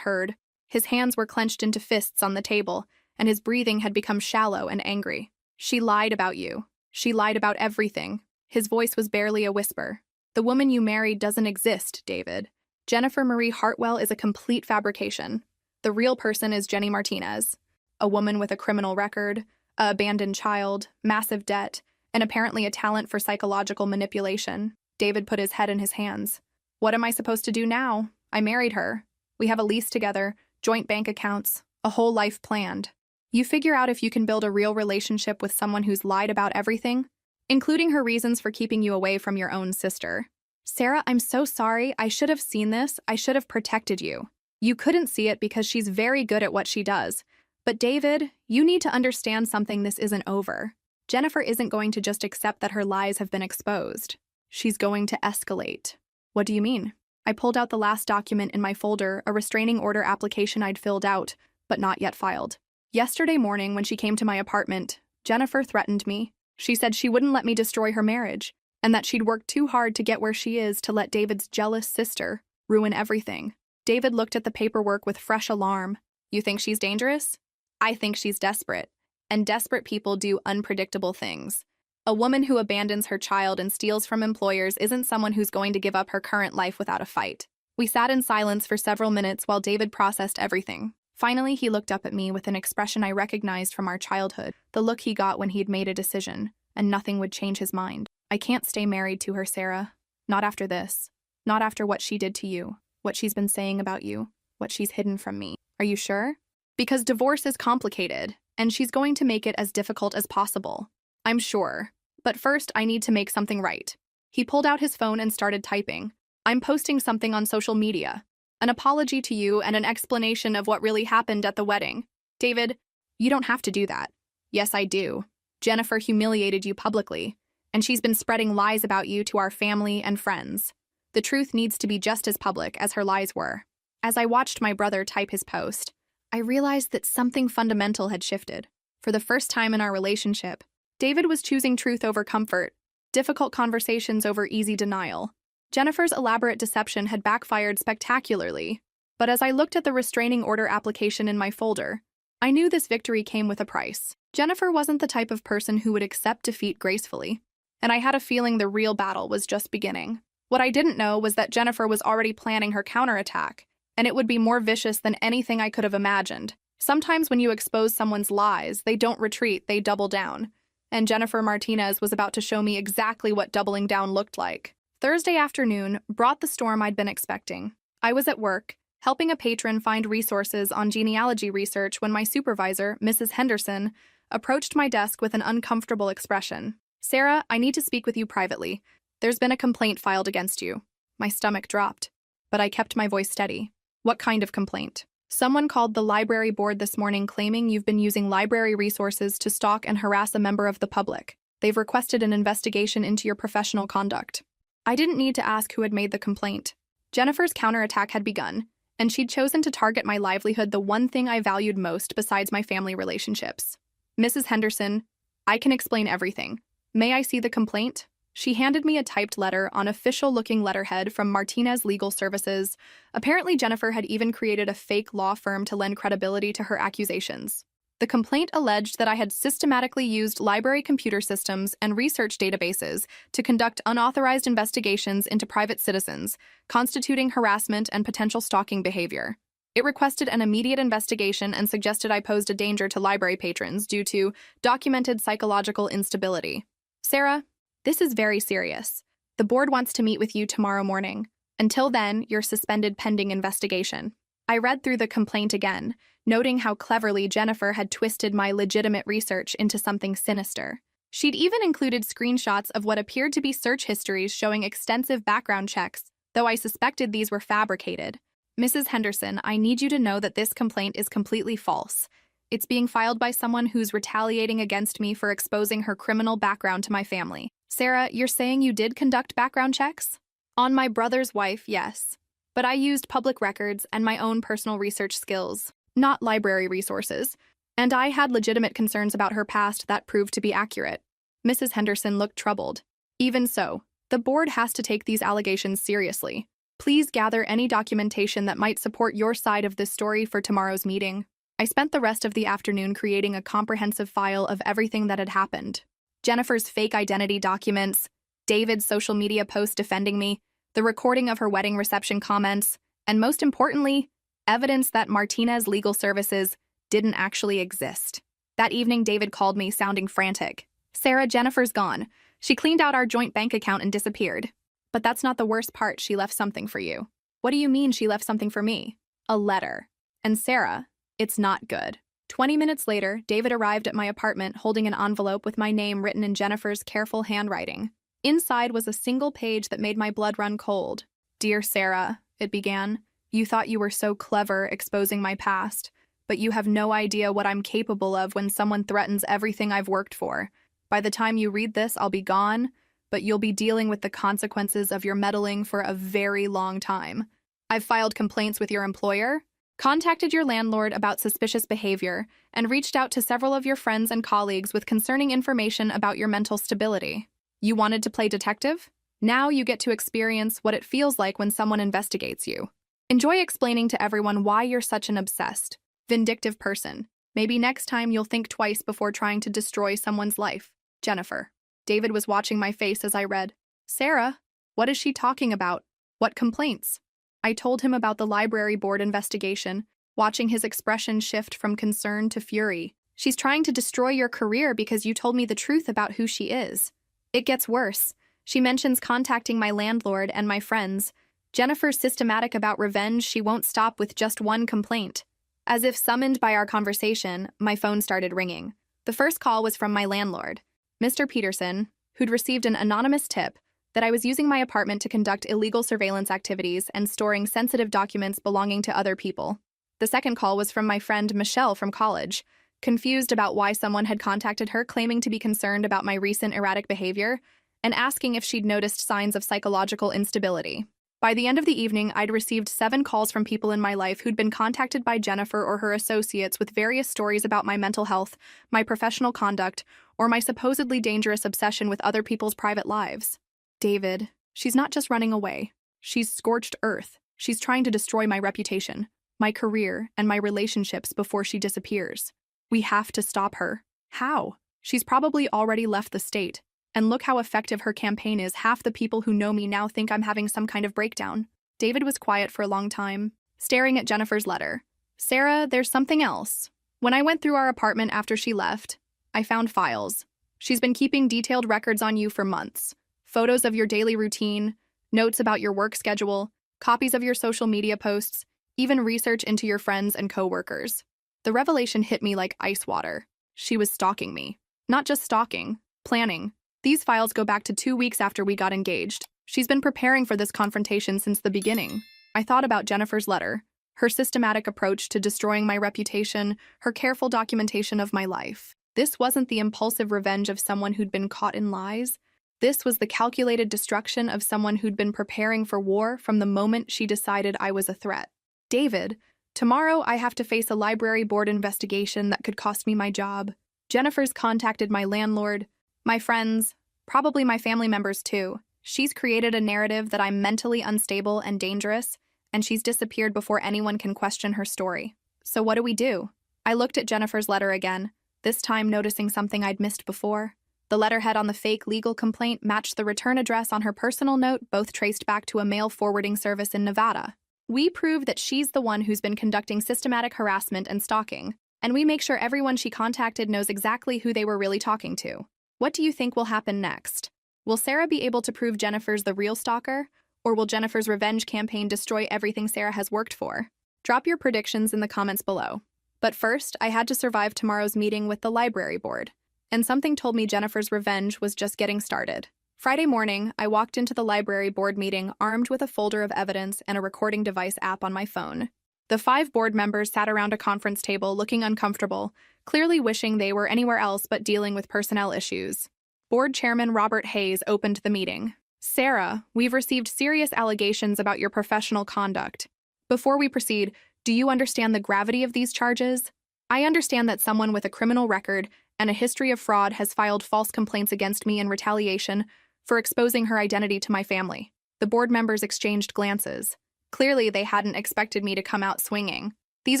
Speaker 1: heard. His hands were clenched into fists on the table, and his breathing had become shallow and angry. She lied about you. She lied about everything. His voice was barely a whisper. The woman you married doesn't exist, David. Jennifer Marie Hartwell is a complete fabrication. The real person is Jenny Martinez, a woman with a criminal record, an abandoned child, massive debt, and apparently a talent for psychological manipulation. David put his head in his hands. What am I supposed to do now? I married her. We have a lease together, joint bank accounts, a whole life planned. You figure out if you can build a real relationship with someone who's lied about everything, including her reasons for keeping you away from your own sister. Sarah, I'm so sorry. I should have seen this. I should have protected you. You couldn't see it because she's very good at what she does. But David, you need to understand something. This isn't over. Jennifer isn't going to just accept that her lies have been exposed. She's going to escalate. What do you mean? I pulled out the last document in my folder, a restraining order application I'd filled out, but not yet filed. Yesterday morning, when she came to my apartment, Jennifer threatened me. She said she wouldn't let me destroy her marriage, and that she'd worked too hard to get where she is to let David's jealous sister ruin everything. David looked at the paperwork with fresh alarm. You think she's dangerous? I think she's desperate, and desperate people do unpredictable things. A woman who abandons her child and steals from employers isn't someone who's going to give up her current life without a fight. We sat in silence for several minutes while David processed everything. Finally, he looked up at me with an expression I recognized from our childhood, the look he got when he'd made a decision, and nothing would change his mind. I can't stay married to her, Sarah. Not after this. Not after what she did to you, what she's been saying about you, what she's hidden from me. Are you sure? Because divorce is complicated, and she's going to make it as difficult as possible. I'm sure. But first, I need to make something right. He pulled out his phone and started typing. I'm posting something on social media. An apology to you and an explanation of what really happened at the wedding. David, you don't have to do that. Yes, I do. Jennifer humiliated you publicly, and she's been spreading lies about you to our family and friends. The truth needs to be just as public as her lies were. As I watched my brother type his post, I realized that something fundamental had shifted. For the first time in our relationship, David was choosing truth over comfort, difficult conversations over easy denial. Jennifer's elaborate deception had backfired spectacularly, but as I looked at the restraining order application in my folder, I knew this victory came with a price. Jennifer wasn't the type of person who would accept defeat gracefully, and I had a feeling the real battle was just beginning. What I didn't know was that Jennifer was already planning her counterattack, and it would be more vicious than anything I could have imagined. Sometimes when you expose someone's lies, they don't retreat, they double down. And Jennifer Martinez was about to show me exactly what doubling down looked like. Thursday afternoon brought the storm I'd been expecting. I was at work, helping a patron find resources on genealogy research when my supervisor, Mrs. Henderson, approached my desk with an uncomfortable expression. "Sarah, I need to speak with you privately. There's been a complaint filed against you." My stomach dropped, but I kept my voice steady. "What kind of complaint?" "Someone called the library board this morning claiming you've been using library resources to stalk and harass a member of the public. They've requested an investigation into your professional conduct." I didn't need to ask who had made the complaint. Jennifer's counterattack had begun, and she'd chosen to target my livelihood, the one thing I valued most besides my family relationships. "Mrs. Henderson, I can explain everything. May I see the complaint?" She handed me a typed letter on official-looking letterhead from Martinez Legal Services. Apparently, Jennifer had even created a fake law firm to lend credibility to her accusations. The complaint alleged that I had systematically used library computer systems and research databases to conduct unauthorized investigations into private citizens, constituting harassment and potential stalking behavior. It requested an immediate investigation and suggested I posed a danger to library patrons due to documented psychological instability. "Sarah, this is very serious. The board wants to meet with you tomorrow morning. Until then, you're suspended pending investigation." I read through the complaint again, noting how cleverly Jennifer had twisted my legitimate research into something sinister. She'd even included screenshots of what appeared to be search histories showing extensive background checks, though I suspected these were fabricated. "Mrs. Henderson, I need you to know that this complaint is completely false. It's being filed by someone who's retaliating against me for exposing her criminal background to my family." "Sarah, you're saying you did conduct background checks?" "On my brother's wife, yes. But I used public records and my own personal research skills, not library resources, and I had legitimate concerns about her past that proved to be accurate." Mrs. Henderson looked troubled. "Even so, the board has to take these allegations seriously. Please gather any documentation that might support your side of this story for tomorrow's meeting." I spent the rest of the afternoon creating a comprehensive file of everything that had happened. Jennifer's fake identity documents, David's social media post defending me, the recording of her wedding reception comments, and most importantly, evidence that Martinez Legal Services didn't actually exist. That evening, David called me, sounding frantic. "Sarah, Jennifer's gone. She cleaned out our joint bank account and disappeared. But that's not the worst part. She left something for you." "What do you mean she left something for me?" "A letter. And Sarah, it's not good." 20 minutes later, David arrived at my apartment holding an envelope with my name written in Jennifer's careful handwriting. Inside was a single page that made my blood run cold. "Dear Sarah," it began, "you thought you were so clever exposing my past, but you have no idea what I'm capable of when someone threatens everything I've worked for. By the time you read this, I'll be gone, but you'll be dealing with the consequences of your meddling for a very long time. I've filed complaints with your employer, contacted your landlord about suspicious behavior, and reached out to several of your friends and colleagues with concerning information about your mental stability. You wanted to play detective? Now you get to experience what it feels like when someone investigates you. Enjoy explaining to everyone why you're such an obsessed, vindictive person. Maybe next time you'll think twice before trying to destroy someone's life. Jennifer." David was watching my face as I read. "Sarah, what is she talking about? What complaints?" I told him about the library board investigation, watching his expression shift from concern to fury. "She's trying to destroy your career because you told me the truth about who she is. It gets worse. She mentions contacting my landlord and my friends. Jennifer's systematic about revenge. She won't stop with just one complaint." As if summoned by our conversation, my phone started ringing. The first call was from my landlord, Mr. Peterson, who'd received an anonymous tip that I was using my apartment to conduct illegal surveillance activities and storing sensitive documents belonging to other people. The second call was from my friend Michelle from college, confused about why someone had contacted her claiming to be concerned about my recent erratic behavior and asking if she'd noticed signs of psychological instability. By the end of the evening, I'd received 7 calls from people in my life who'd been contacted by Jennifer or her associates with various stories about my mental health, my professional conduct, or my supposedly dangerous obsession with other people's private lives. "David, she's not just running away. She's scorched earth. She's trying to destroy my reputation, my career, and my relationships before she disappears. We have to stop her." "How?" "She's probably already left the state. And look how effective her campaign is. Half the people who know me now think I'm having some kind of breakdown." David was quiet for a long time, staring at Jennifer's letter. "Sarah, there's something else. When I went through our apartment after she left, I found files. She's been keeping detailed records on you for months. Photos of your daily routine, notes about your work schedule, copies of your social media posts, even research into your friends and coworkers. The revelation hit me like ice water. She was stalking me. Not just stalking, planning. These files go back to 2 weeks after we got engaged. She's been preparing for this confrontation since the beginning. I thought about Jennifer's letter, her systematic approach to destroying my reputation, her careful documentation of my life. This wasn't the impulsive revenge of someone who'd been caught in lies. This was the calculated destruction of someone who'd been preparing for war from the moment she decided I was a threat. David, tomorrow I have to face a library board investigation that could cost me my job. Jennifer's contacted my landlord, my friends, probably my family members too. She's created a narrative that I'm mentally unstable and dangerous, and she's disappeared before anyone can question her story. So what do we do? I looked at Jennifer's letter again, this time noticing something I'd missed before. The letterhead on the fake legal complaint matched the return address on her personal note, both traced back to a mail forwarding service in Nevada. We prove that she's the one who's been conducting systematic harassment and stalking, and we make sure everyone she contacted knows exactly who they were really talking to. What do you think will happen next? Will Sarah be able to prove Jennifer's the real stalker, or will Jennifer's revenge campaign destroy everything Sarah has worked for? Drop your predictions in the comments below. But first, I had to survive tomorrow's meeting with the library board, and something told me Jennifer's revenge was just getting started. Friday morning, I walked into the library board meeting armed with a folder of evidence and a recording device app on my phone. The 5 board members sat around a conference table looking uncomfortable, clearly wishing they were anywhere else but dealing with personnel issues. Board Chairman Robert Hayes opened the meeting. Sarah, we've received serious allegations about your professional conduct. Before we proceed, do you understand the gravity of these charges? I understand that someone with a criminal record and a history of fraud has filed false complaints against me in retaliation for exposing her identity to my family. The board members exchanged glances. Clearly, they hadn't expected me to come out swinging. These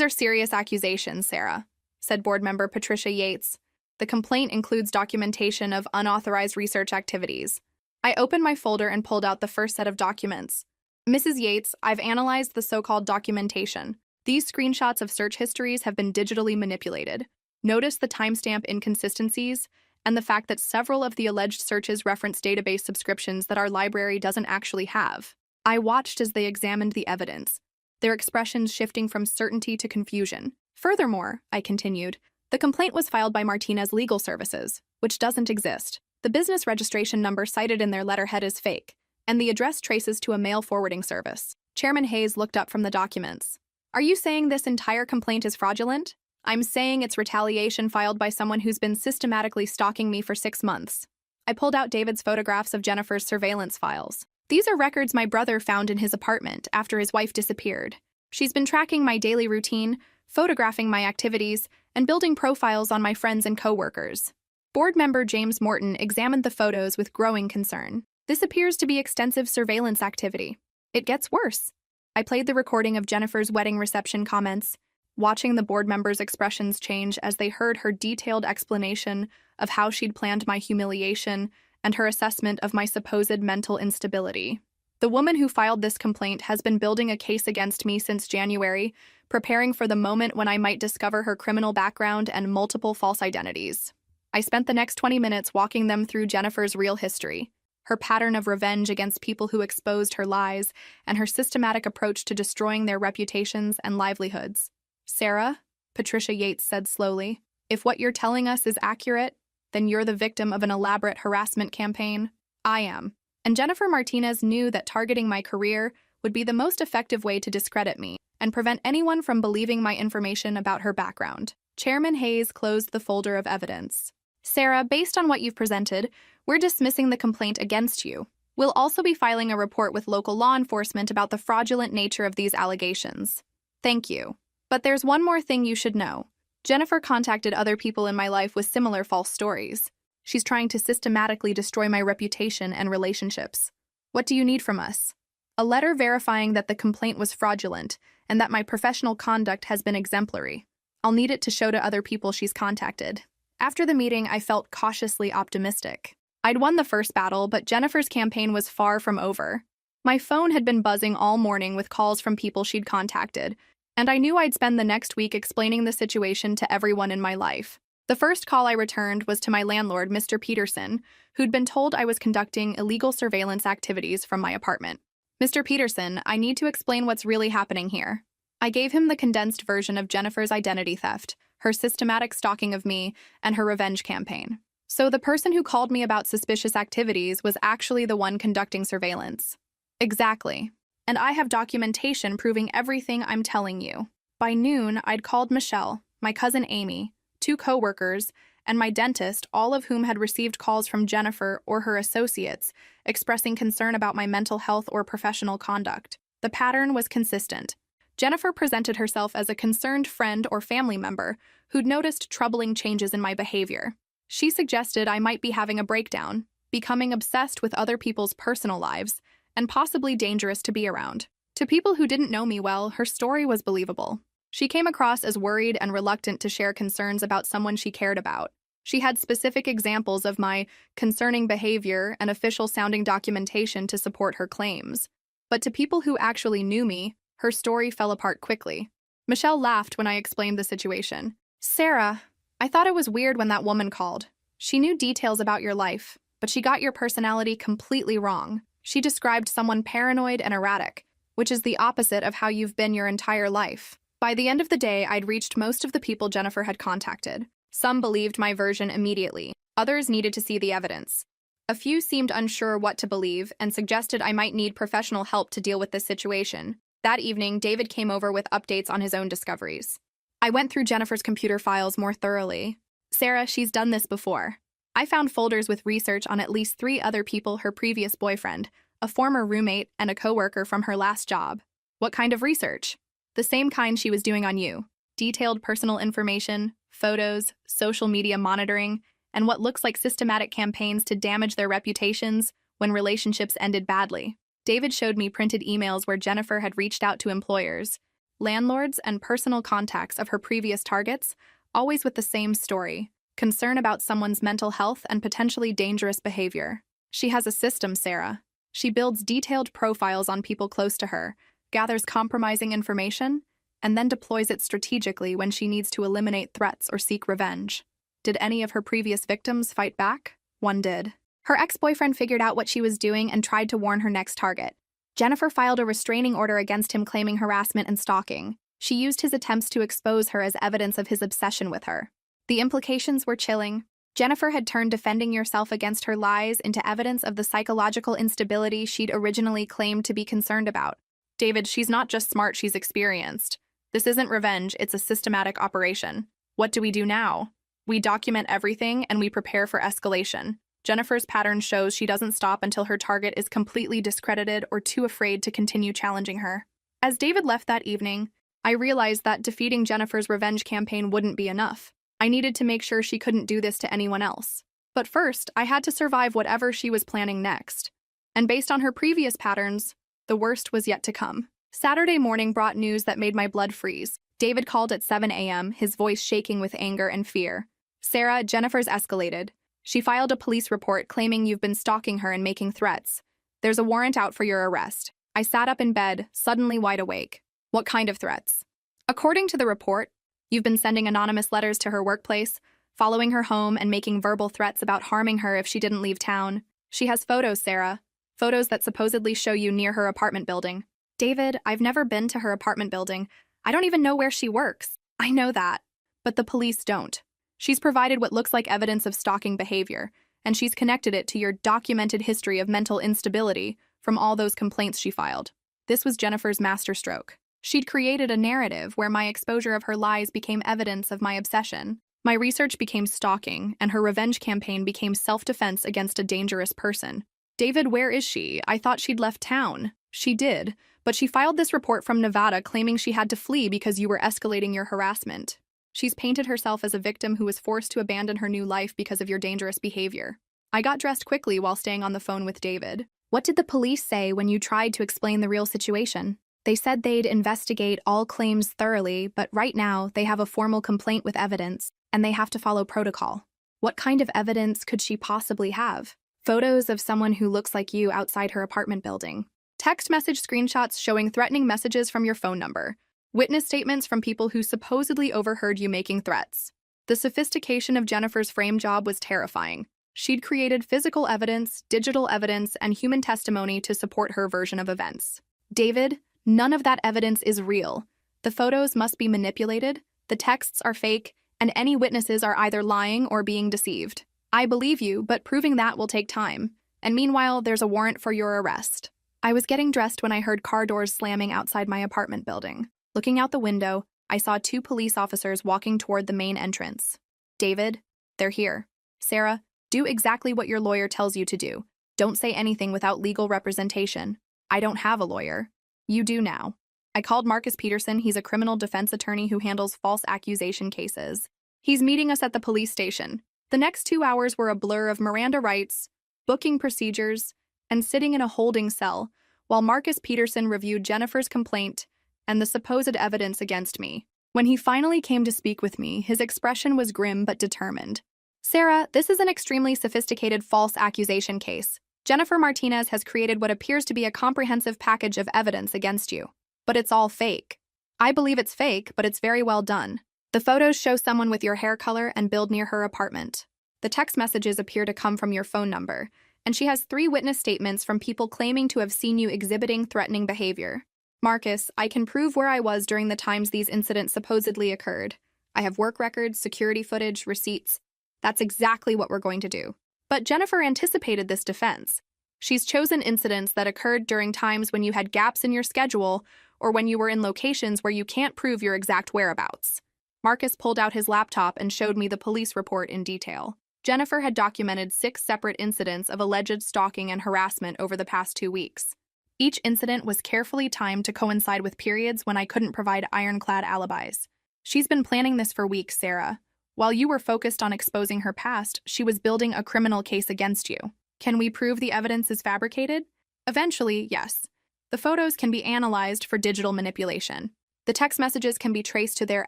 Speaker 1: are serious accusations, Sarah, said board member Patricia Yates. The complaint includes documentation of unauthorized research activities. I opened my folder and pulled out the first set of documents. Mrs. Yates, I've analyzed the so-called documentation. These screenshots of search histories have been digitally manipulated. Notice the timestamp inconsistencies and the fact that several of the alleged searches reference database subscriptions that our library doesn't actually have. I watched as they examined the evidence, their expressions shifting from certainty to confusion. Furthermore, I continued, the complaint was filed by Martinez Legal Services, which doesn't exist. The business registration number cited in their letterhead is fake, and the address traces to a mail forwarding service. Chairman Hayes looked up from the documents. Are you saying this entire complaint is fraudulent? I'm saying it's retaliation filed by someone who's been systematically stalking me for 6 months. I pulled out David's photographs of Jennifer's surveillance files. These are records my brother found in his apartment after his wife disappeared. She's been tracking my daily routine, photographing my activities, and building profiles on my friends and coworkers. Board member James Morton examined the photos with growing concern. This appears to be extensive surveillance activity. It gets worse. I played the recording of Jennifer's wedding reception comments, watching the board members' expressions change as they heard her detailed explanation of how she'd planned my humiliation and her assessment of my supposed mental instability. The woman who filed this complaint has been building a case against me since January, preparing for the moment when I might discover her criminal background and multiple false identities. I spent the next 20 minutes walking them through Jennifer's real history, her pattern of revenge against people who exposed her lies, and her systematic approach to destroying their reputations and livelihoods. Sarah, Patricia Yates said slowly, if what you're telling us is accurate, then you're the victim of an elaborate harassment campaign. I am. And Jennifer Martinez knew that targeting my career would be the most effective way to discredit me and prevent anyone from believing my information about her background. Chairman Hayes closed the folder of evidence. Sarah, based on what you've presented, we're dismissing the complaint against you. We'll also be filing a report with local law enforcement about the fraudulent nature of these allegations. Thank you. But there's one more thing you should know. Jennifer contacted other people in my life with similar false stories. She's trying to systematically destroy my reputation and relationships. What do you need from us? A letter verifying that the complaint was fraudulent and that my professional conduct has been exemplary. I'll need it to show to other people she's contacted. After the meeting, I felt cautiously optimistic. I'd won the first battle, but Jennifer's campaign was far from over. My phone had been buzzing all morning with calls from people she'd contacted, and I knew I'd spend the next week explaining the situation to everyone in my life. The first call I returned was to my landlord, Mr. Peterson, who'd been told I was conducting illegal surveillance activities from my apartment. Mr. Peterson, I need to explain what's really happening here. I gave him the condensed version of Jennifer's identity theft, her systematic stalking of me, and her revenge campaign. So the person who called me about suspicious activities was actually the one conducting surveillance. Exactly. And I have documentation proving everything I'm telling you. By noon, I'd called Michelle, my cousin Amy, 2 coworkers, and my dentist, all of whom had received calls from Jennifer or her associates, expressing concern about my mental health or professional conduct. The pattern was consistent. Jennifer presented herself as a concerned friend or family member who'd noticed troubling changes in my behavior. She suggested I might be having a breakdown, becoming obsessed with other people's personal lives, and possibly dangerous to be around. To people who didn't know me well, her story was believable. She came across as worried and reluctant to share concerns about someone she cared about. She had specific examples of my concerning behavior and official-sounding documentation to support her claims. But to people who actually knew me, her story fell apart quickly. Michelle laughed when I explained the situation. "Sarah, I thought it was weird when that woman called. She knew details about your life, but she got your personality completely wrong. She described someone paranoid and erratic, which is the opposite of how you've been your entire life." By the end of the day, I'd reached most of the people Jennifer had contacted. Some believed my version immediately. Others needed to see the evidence. A few seemed unsure what to believe and suggested I might need professional help to deal with this situation. That evening, David came over with updates on his own discoveries. I went through Jennifer's computer files more thoroughly. "Sarah, she's done this before." I found folders with research on at least 3 other people: her previous boyfriend, a former roommate, and a coworker from her last job. "What kind of research?" "The same kind she was doing on you. Detailed personal information, photos, social media monitoring, and what looks like systematic campaigns to damage their reputations when relationships ended badly." David showed me printed emails where Jennifer had reached out to employers, landlords, and personal contacts of her previous targets, always with the same story: concern about someone's mental health and potentially dangerous behavior. "She has a system, Sarah. She builds detailed profiles on people close to her, gathers compromising information, and then deploys it strategically when she needs to eliminate threats or seek revenge." Did any of her previous victims fight back? One did. Her ex-boyfriend figured out what she was doing and tried to warn her next target. Jennifer filed a restraining order against him claiming harassment and stalking. She used his attempts to expose her as evidence of his obsession with her. The implications were chilling. Jennifer had turned defending yourself against her lies into evidence of the psychological instability she'd originally claimed to be concerned about. "David, she's not just smart, she's experienced. This isn't revenge, it's a systematic operation. What do we do now?" "We document everything and we prepare for escalation. Jennifer's pattern shows she doesn't stop until her target is completely discredited or too afraid to continue challenging her." As David left that evening, I realized that defeating Jennifer's revenge campaign wouldn't be enough. I needed to make sure she couldn't do this to anyone else. But first, I had to survive whatever she was planning next. And based on her previous patterns, the worst was yet to come. Saturday morning brought news that made my blood freeze. David called at 7 a.m., his voice shaking with anger and fear. "Sarah, Jennifer's escalated. She filed a police report claiming you've been stalking her and making threats. There's a warrant out for your arrest." I sat up in bed, suddenly wide awake. "What kind of threats?" "According to the report, you've been sending anonymous letters to her workplace, following her home, and making verbal threats about harming her if she didn't leave town. She has photos, Sarah. Photos that supposedly show you near her apartment building." "David, I've never been to her apartment building. I don't even know where she works." "I know that, but the police don't. She's provided what looks like evidence of stalking behavior, and she's connected it to your documented history of mental instability from all those complaints she filed." This was Jennifer's masterstroke. She'd created a narrative where my exposure of her lies became evidence of my obsession. My research became stalking, and her revenge campaign became self-defense against a dangerous person. "David, where is she? I thought she'd left town." "She did, but she filed this report from Nevada claiming she had to flee because you were escalating your harassment. She's painted herself as a victim who was forced to abandon her new life because of your dangerous behavior." I got dressed quickly while staying on the phone with David. "What did the police say when you tried to explain the real situation?" "They said they'd investigate all claims thoroughly, but right now they have a formal complaint with evidence, and they have to follow protocol." "What kind of evidence could she possibly have?" "Photos of someone who looks like you outside her apartment building. Text message screenshots showing threatening messages from your phone number. Witness statements from people who supposedly overheard you making threats." The sophistication of Jennifer's frame job was terrifying. She'd created physical evidence, digital evidence, and human testimony to support her version of events. "David, none of that evidence is real. The photos must be manipulated, the texts are fake, and any witnesses are either lying or being deceived. I believe you, but proving that will take time. And meanwhile, there's a warrant for your arrest. I was getting dressed when I heard car doors slamming outside my apartment building. Looking out the window, I saw 2 police officers walking toward the main entrance. David, they're here. Sarah, do exactly what your lawyer tells you to do. Don't say anything without legal representation. I don't have a lawyer. You do now. I called Marcus Peterson. He's a criminal defense attorney who handles false accusation cases. He's meeting us at the police station. The next 2 hours were a blur of Miranda rights, booking procedures, and sitting in a holding cell while Marcus Peterson reviewed Jennifer's complaint and the supposed evidence against me. When he finally came to speak with me, his expression was grim but determined. Sarah, this is an extremely sophisticated false accusation case. Jennifer Martinez has created what appears to be a comprehensive package of evidence against you. But it's all fake. I believe it's fake, but it's very well done. The photos show someone with your hair color and build near her apartment. The text messages appear to come from your phone number, and she has 3 witness statements from people claiming to have seen you exhibiting threatening behavior. Marcus, I can prove where I was during the times these incidents supposedly occurred. I have work records, security footage, receipts. That's exactly what we're going to do. But Jennifer anticipated this defense. She's chosen incidents that occurred during times when you had gaps in your schedule or when you were in locations where you can't prove your exact whereabouts. Marcus pulled out his laptop and showed me the police report in detail. Jennifer had documented 6 separate incidents of alleged stalking and harassment over the past 2 weeks. Each incident was carefully timed to coincide with periods when I couldn't provide ironclad alibis. She's been planning this for weeks, Sarah. While you were focused on exposing her past, she was building a criminal case against you. Can we prove the evidence is fabricated? Eventually, yes. The photos can be analyzed for digital manipulation. The text messages can be traced to their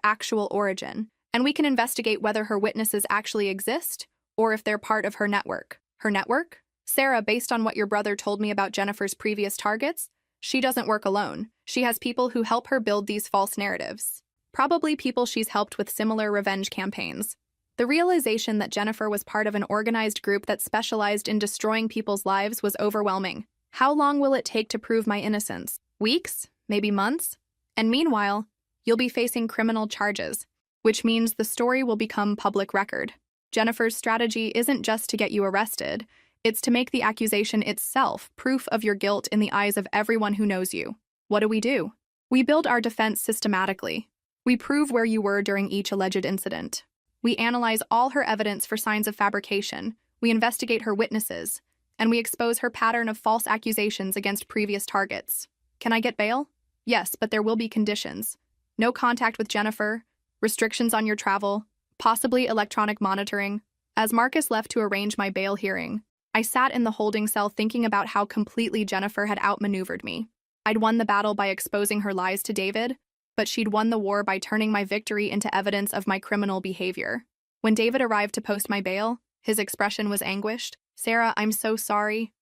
Speaker 1: actual origin, and we can investigate whether her witnesses actually exist or if they're part of her network. Her network? Sarah, based on what your brother told me about Jennifer's previous targets, she doesn't work alone. She has people who help her build these false narratives. Probably people she's helped with similar revenge campaigns. The realization that Jennifer was part of an organized group that specialized in destroying people's lives was overwhelming. How long will it take to prove my innocence? Weeks? Maybe months? And meanwhile, you'll be facing criminal charges, which means the story will become public record. Jennifer's strategy isn't just to get you arrested, it's to make the accusation itself proof of your guilt in the eyes of everyone who knows you. What do? We build our defense systematically. We prove where you were during each alleged incident. We analyze all her evidence for signs of fabrication, we investigate her witnesses, and we expose her pattern of false accusations against previous targets. Can I get bail? Yes, but there will be conditions. No contact with Jennifer, restrictions on your travel, possibly electronic monitoring. As Marcus left to arrange my bail hearing, I sat in the holding cell thinking about how completely Jennifer had outmaneuvered me. I'd won the battle by exposing her lies to David, but she'd won the war by turning my victory into evidence of my criminal behavior. When David arrived to post my bail, his expression was anguished. Sarah, I'm so sorry.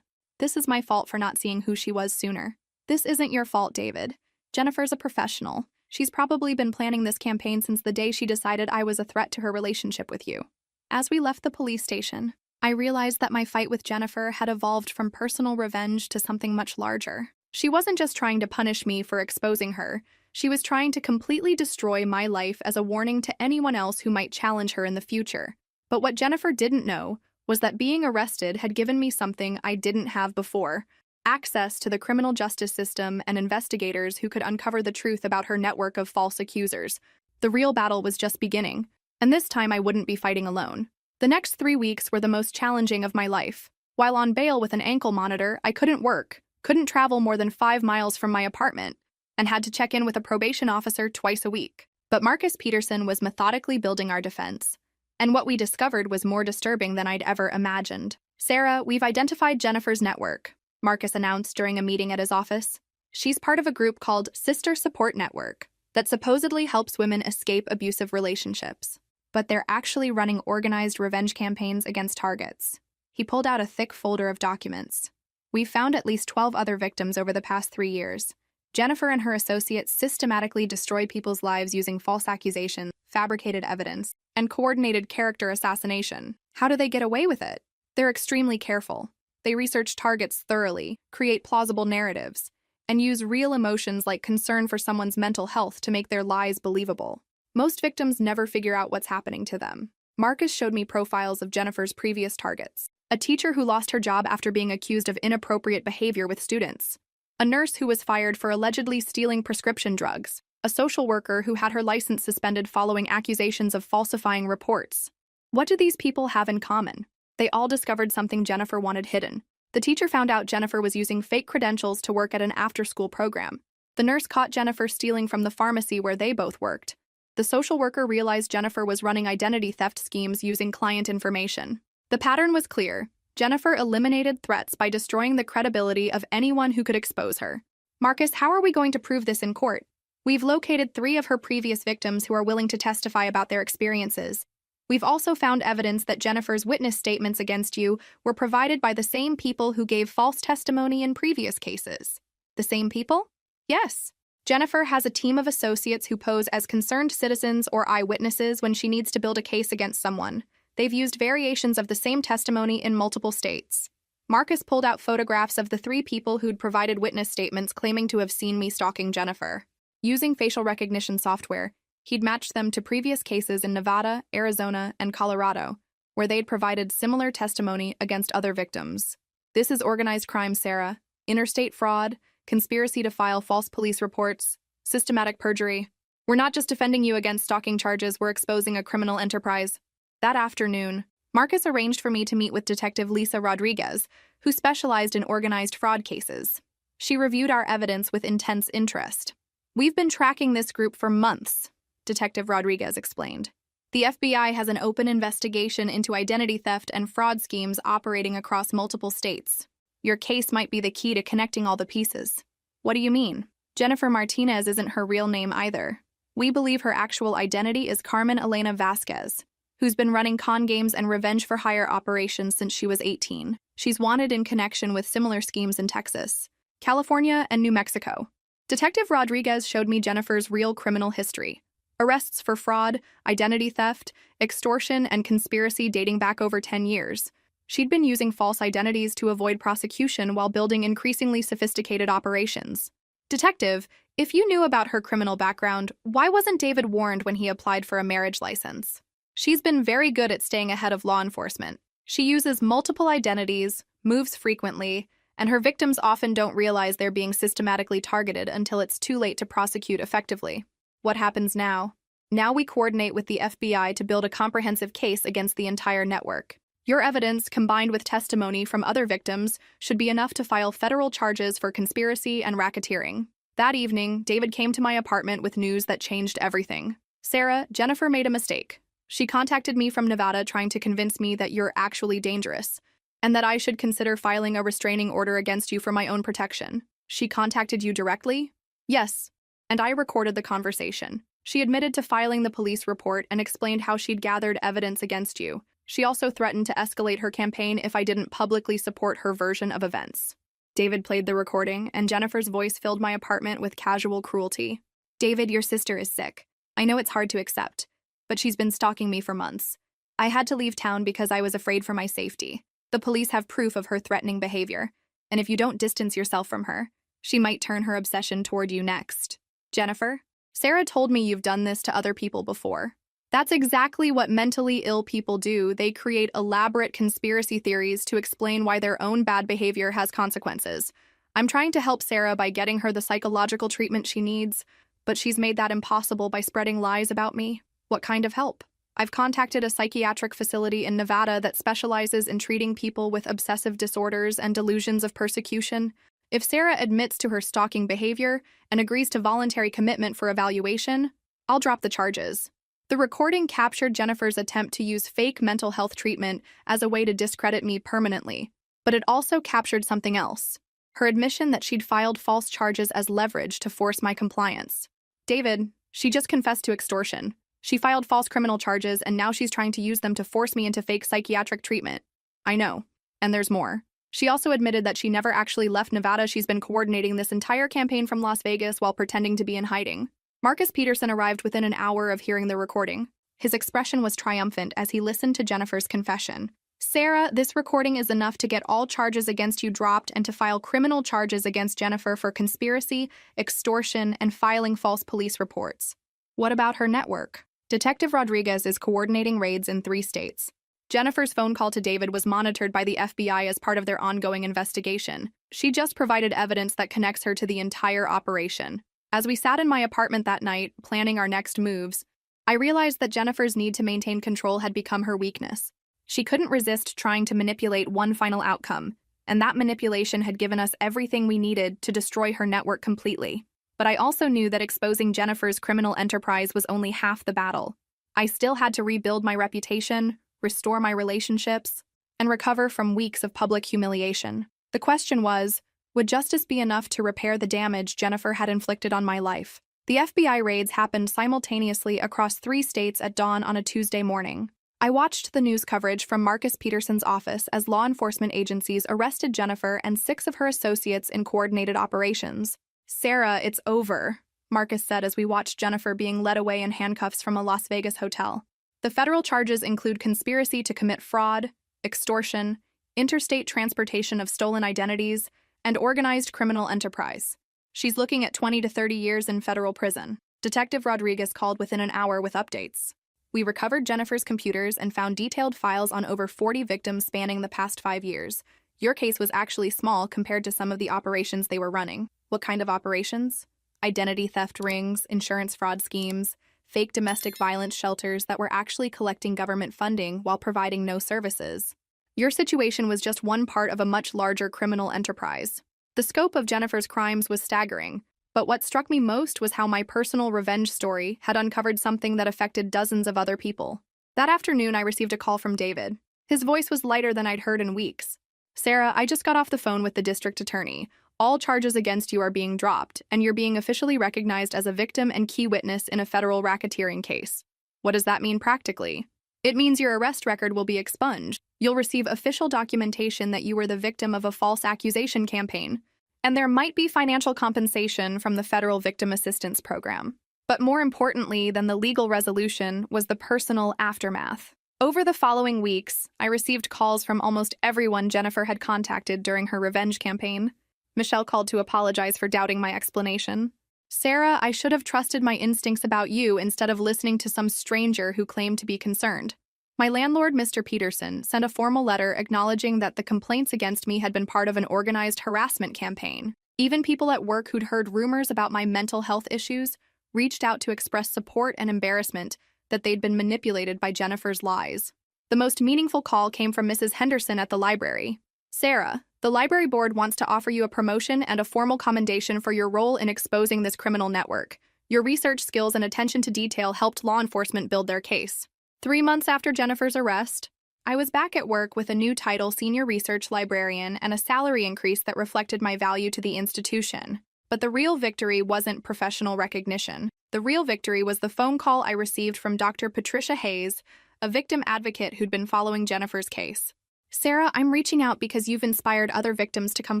Speaker 1: This is my fault for not seeing who she was sooner. This isn't your fault, David. Jennifer's a professional. She's probably been planning this campaign since the day she decided I was a threat to her relationship with you. As we left the police station, I realized that my fight with Jennifer had evolved from personal revenge to something much larger. She wasn't just trying to punish me for exposing her. She was trying to completely destroy my life as a warning to anyone else who might challenge her in the future. But what Jennifer didn't know was that being arrested had given me something I didn't have before: access to the criminal justice system and investigators who could uncover the truth about her network of false accusers. The real battle was just beginning, and this time I wouldn't be fighting alone. The next 3 weeks were the most challenging of my life. While on bail with an ankle monitor, I couldn't work, couldn't travel more than 5 miles from my apartment, and had to check in with a probation officer twice a week. But Marcus Peterson was methodically building our defense, and what we discovered was more disturbing than I'd ever imagined. Sarah, we've identified Jennifer's network, Marcus announced during a meeting at his office. She's part of a group called Sister Support Network that supposedly helps women escape abusive relationships. But they're actually running organized revenge campaigns against targets. He pulled out a thick folder of documents. We've found at least 12 other victims over the past 3 years. Jennifer and her associates systematically destroy people's lives using false accusations, fabricated evidence, and coordinated character assassination. How do they get away with it? They're extremely careful. They research targets thoroughly, create plausible narratives, and use real emotions like concern for someone's mental health to make their lies believable. Most victims never figure out what's happening to them. Marcus showed me profiles of Jennifer's previous targets: a teacher who lost her job after being accused of inappropriate behavior with students, a nurse who was fired for allegedly stealing prescription drugs, a social worker who had her license suspended following accusations of falsifying reports. What do these people have in common? They all discovered something Jennifer wanted hidden. The teacher found out Jennifer was using fake credentials to work at an after-school program. The nurse caught Jennifer stealing from the pharmacy where they both worked. The social worker realized Jennifer was running identity theft schemes using client information. The pattern was clear. Jennifer eliminated threats by destroying the credibility of anyone who could expose her. Marcus, how are we going to prove this in court? We've located 3 of her previous victims who are willing to testify about their experiences. We've also found evidence that Jennifer's witness statements against you were provided by the same people who gave false testimony in previous cases. The same people? Yes. Jennifer has a team of associates who pose as concerned citizens or eyewitnesses when she needs to build a case against someone. They've used variations of the same testimony in multiple states. Marcus pulled out photographs of the 3 people who'd provided witness statements claiming to have seen me stalking Jennifer. Using facial recognition software, he'd matched them to previous cases in Nevada, Arizona, and Colorado, where they'd provided similar testimony against other victims. This is organized crime, Sarah. Interstate fraud, conspiracy to file false police reports, systematic perjury. We're not just defending you against stalking charges, we're exposing a criminal enterprise. That afternoon, Marcus arranged for me to meet with Detective Lisa Rodriguez, who specialized in organized fraud cases. She reviewed our evidence with intense interest. We've been tracking this group for months, Detective Rodriguez explained. The FBI has an open investigation into identity theft and fraud schemes operating across multiple states. Your case might be the key to connecting all the pieces. What do you mean? Jennifer Martinez isn't her real name either. We believe her actual identity is Carmen Elena Vasquez, who's been running con games and revenge-for-hire operations since she was 18. She's wanted in connection with similar schemes in Texas, California, and New Mexico. Detective Rodriguez showed me Jennifer's real criminal history. Arrests for fraud, identity theft, extortion, and conspiracy dating back over 10 years. She'd been using false identities to avoid prosecution while building increasingly sophisticated operations. Detective, if you knew about her criminal background, why wasn't David warned when he applied for a marriage license? She's been very good at staying ahead of law enforcement. She uses multiple identities, moves frequently, and her victims often don't realize they're being systematically targeted until it's too late to prosecute effectively. What happens now? Now we coordinate with the FBI to build a comprehensive case against the entire network. Your evidence, combined with testimony from other victims, should be enough to file federal charges for conspiracy and racketeering. That evening, David came to my apartment with news that changed everything. Sarah, Jennifer made a mistake. She contacted me from Nevada trying to convince me that you're actually dangerous, and that I should consider filing a restraining order against you for my own protection. She contacted you directly? Yes, and I recorded the conversation. She admitted to filing the police report and explained how she'd gathered evidence against you. She also threatened to escalate her campaign if I didn't publicly support her version of events. David played the recording, and Jennifer's voice filled my apartment with casual cruelty. David, your sister is sick. I know it's hard to accept, but she's been stalking me for months. I had to leave town because I was afraid for my safety. The police have proof of her threatening behavior, and if you don't distance yourself from her, she might turn her obsession toward you next. Jennifer, Sarah told me you've done this to other people before. That's exactly what mentally ill people do. They create elaborate conspiracy theories to explain why their own bad behavior has consequences. I'm trying to help Sarah by getting her the psychological treatment she needs, but she's made that impossible by spreading lies about me. What kind of help? I've contacted a psychiatric facility in Nevada that specializes in treating people with obsessive disorders and delusions of persecution. If Sarah admits to her stalking behavior and agrees to voluntary commitment for evaluation, I'll drop the charges. The recording captured Jennifer's attempt to use fake mental health treatment as a way to discredit me permanently, but it also captured something else: her admission that she'd filed false charges as leverage to force my compliance. David, she just confessed to extortion. She filed false criminal charges, and now she's trying to use them to force me into fake psychiatric treatment. I know. And there's more. She also admitted that she never actually left Nevada. She's been coordinating this entire campaign from Las Vegas while pretending to be in hiding. Marcus Peterson arrived within an hour of hearing the recording. His expression was triumphant as he listened to Jennifer's confession. Sarah, this recording is enough to get all charges against you dropped and to file criminal charges against Jennifer for conspiracy, extortion, and filing false police reports. What about her network? Detective Rodriguez is coordinating raids in 3 states. Jennifer's phone call to David was monitored by the FBI as part of their ongoing investigation. She just provided evidence that connects her to the entire operation. As we sat in my apartment that night, planning our next moves, I realized that Jennifer's need to maintain control had become her weakness. She couldn't resist trying to manipulate one final outcome, and that manipulation had given us everything we needed to destroy her network completely. But I also knew that exposing Jennifer's criminal enterprise was only half the battle. I still had to rebuild my reputation, restore my relationships, and recover from weeks of public humiliation. The question was, would justice be enough to repair the damage Jennifer had inflicted on my life? The FBI raids happened simultaneously across 3 states at dawn on a Tuesday morning. I watched the news coverage from Marcus Peterson's office as law enforcement agencies arrested Jennifer and 6 of her associates in coordinated operations. "Sarah, it's over," Marcus said as we watched Jennifer being led away in handcuffs from a Las Vegas hotel. The federal charges include conspiracy to commit fraud, extortion, interstate transportation of stolen identities, and organized criminal enterprise. She's looking at 20 to 30 years in federal prison. Detective Rodriguez called within an hour with updates. We recovered Jennifer's computers and found detailed files on over 40 victims spanning the past 5 years. Your case was actually small compared to some of the operations they were running. What kind of operations? Identity theft rings, insurance fraud schemes, fake domestic violence shelters that were actually collecting government funding while providing no services. Your situation was just one part of a much larger criminal enterprise. The scope of Jennifer's crimes was staggering, but what struck me most was how my personal revenge story had uncovered something that affected dozens of other people. That afternoon, I received a call from David. His voice was lighter than I'd heard in weeks. "Sarah, I just got off the phone with the district attorney. All charges against you are being dropped, and you're being officially recognized as a victim and key witness in a federal racketeering case." What does that mean practically? It means your arrest record will be expunged. You'll receive official documentation that you were the victim of a false accusation campaign. And there might be financial compensation from the Federal Victim Assistance Program. But more importantly than the legal resolution was the personal aftermath. Over the following weeks, I received calls from almost everyone Jennifer had contacted during her revenge campaign. Michelle called to apologize for doubting my explanation. "Sarah, I should have trusted my instincts about you instead of listening to some stranger who claimed to be concerned." My landlord, Mr. Peterson, sent a formal letter acknowledging that the complaints against me had been part of an organized harassment campaign. Even people at work who'd heard rumors about my mental health issues reached out to express support and embarrassment that they'd been manipulated by Jennifer's lies. The most meaningful call came from Mrs. Henderson at the library. "Sarah, the library board wants to offer you a promotion and a formal commendation for your role in exposing this criminal network. Your research skills and attention to detail helped law enforcement build their case." 3 months after Jennifer's arrest, I was back at work with a new title, senior research librarian, and a salary increase that reflected my value to the institution. But the real victory wasn't professional recognition. The real victory was the phone call I received from Dr. Patricia Hayes, a victim advocate who'd been following Jennifer's case. "Sarah, I'm reaching out because you've inspired other victims to come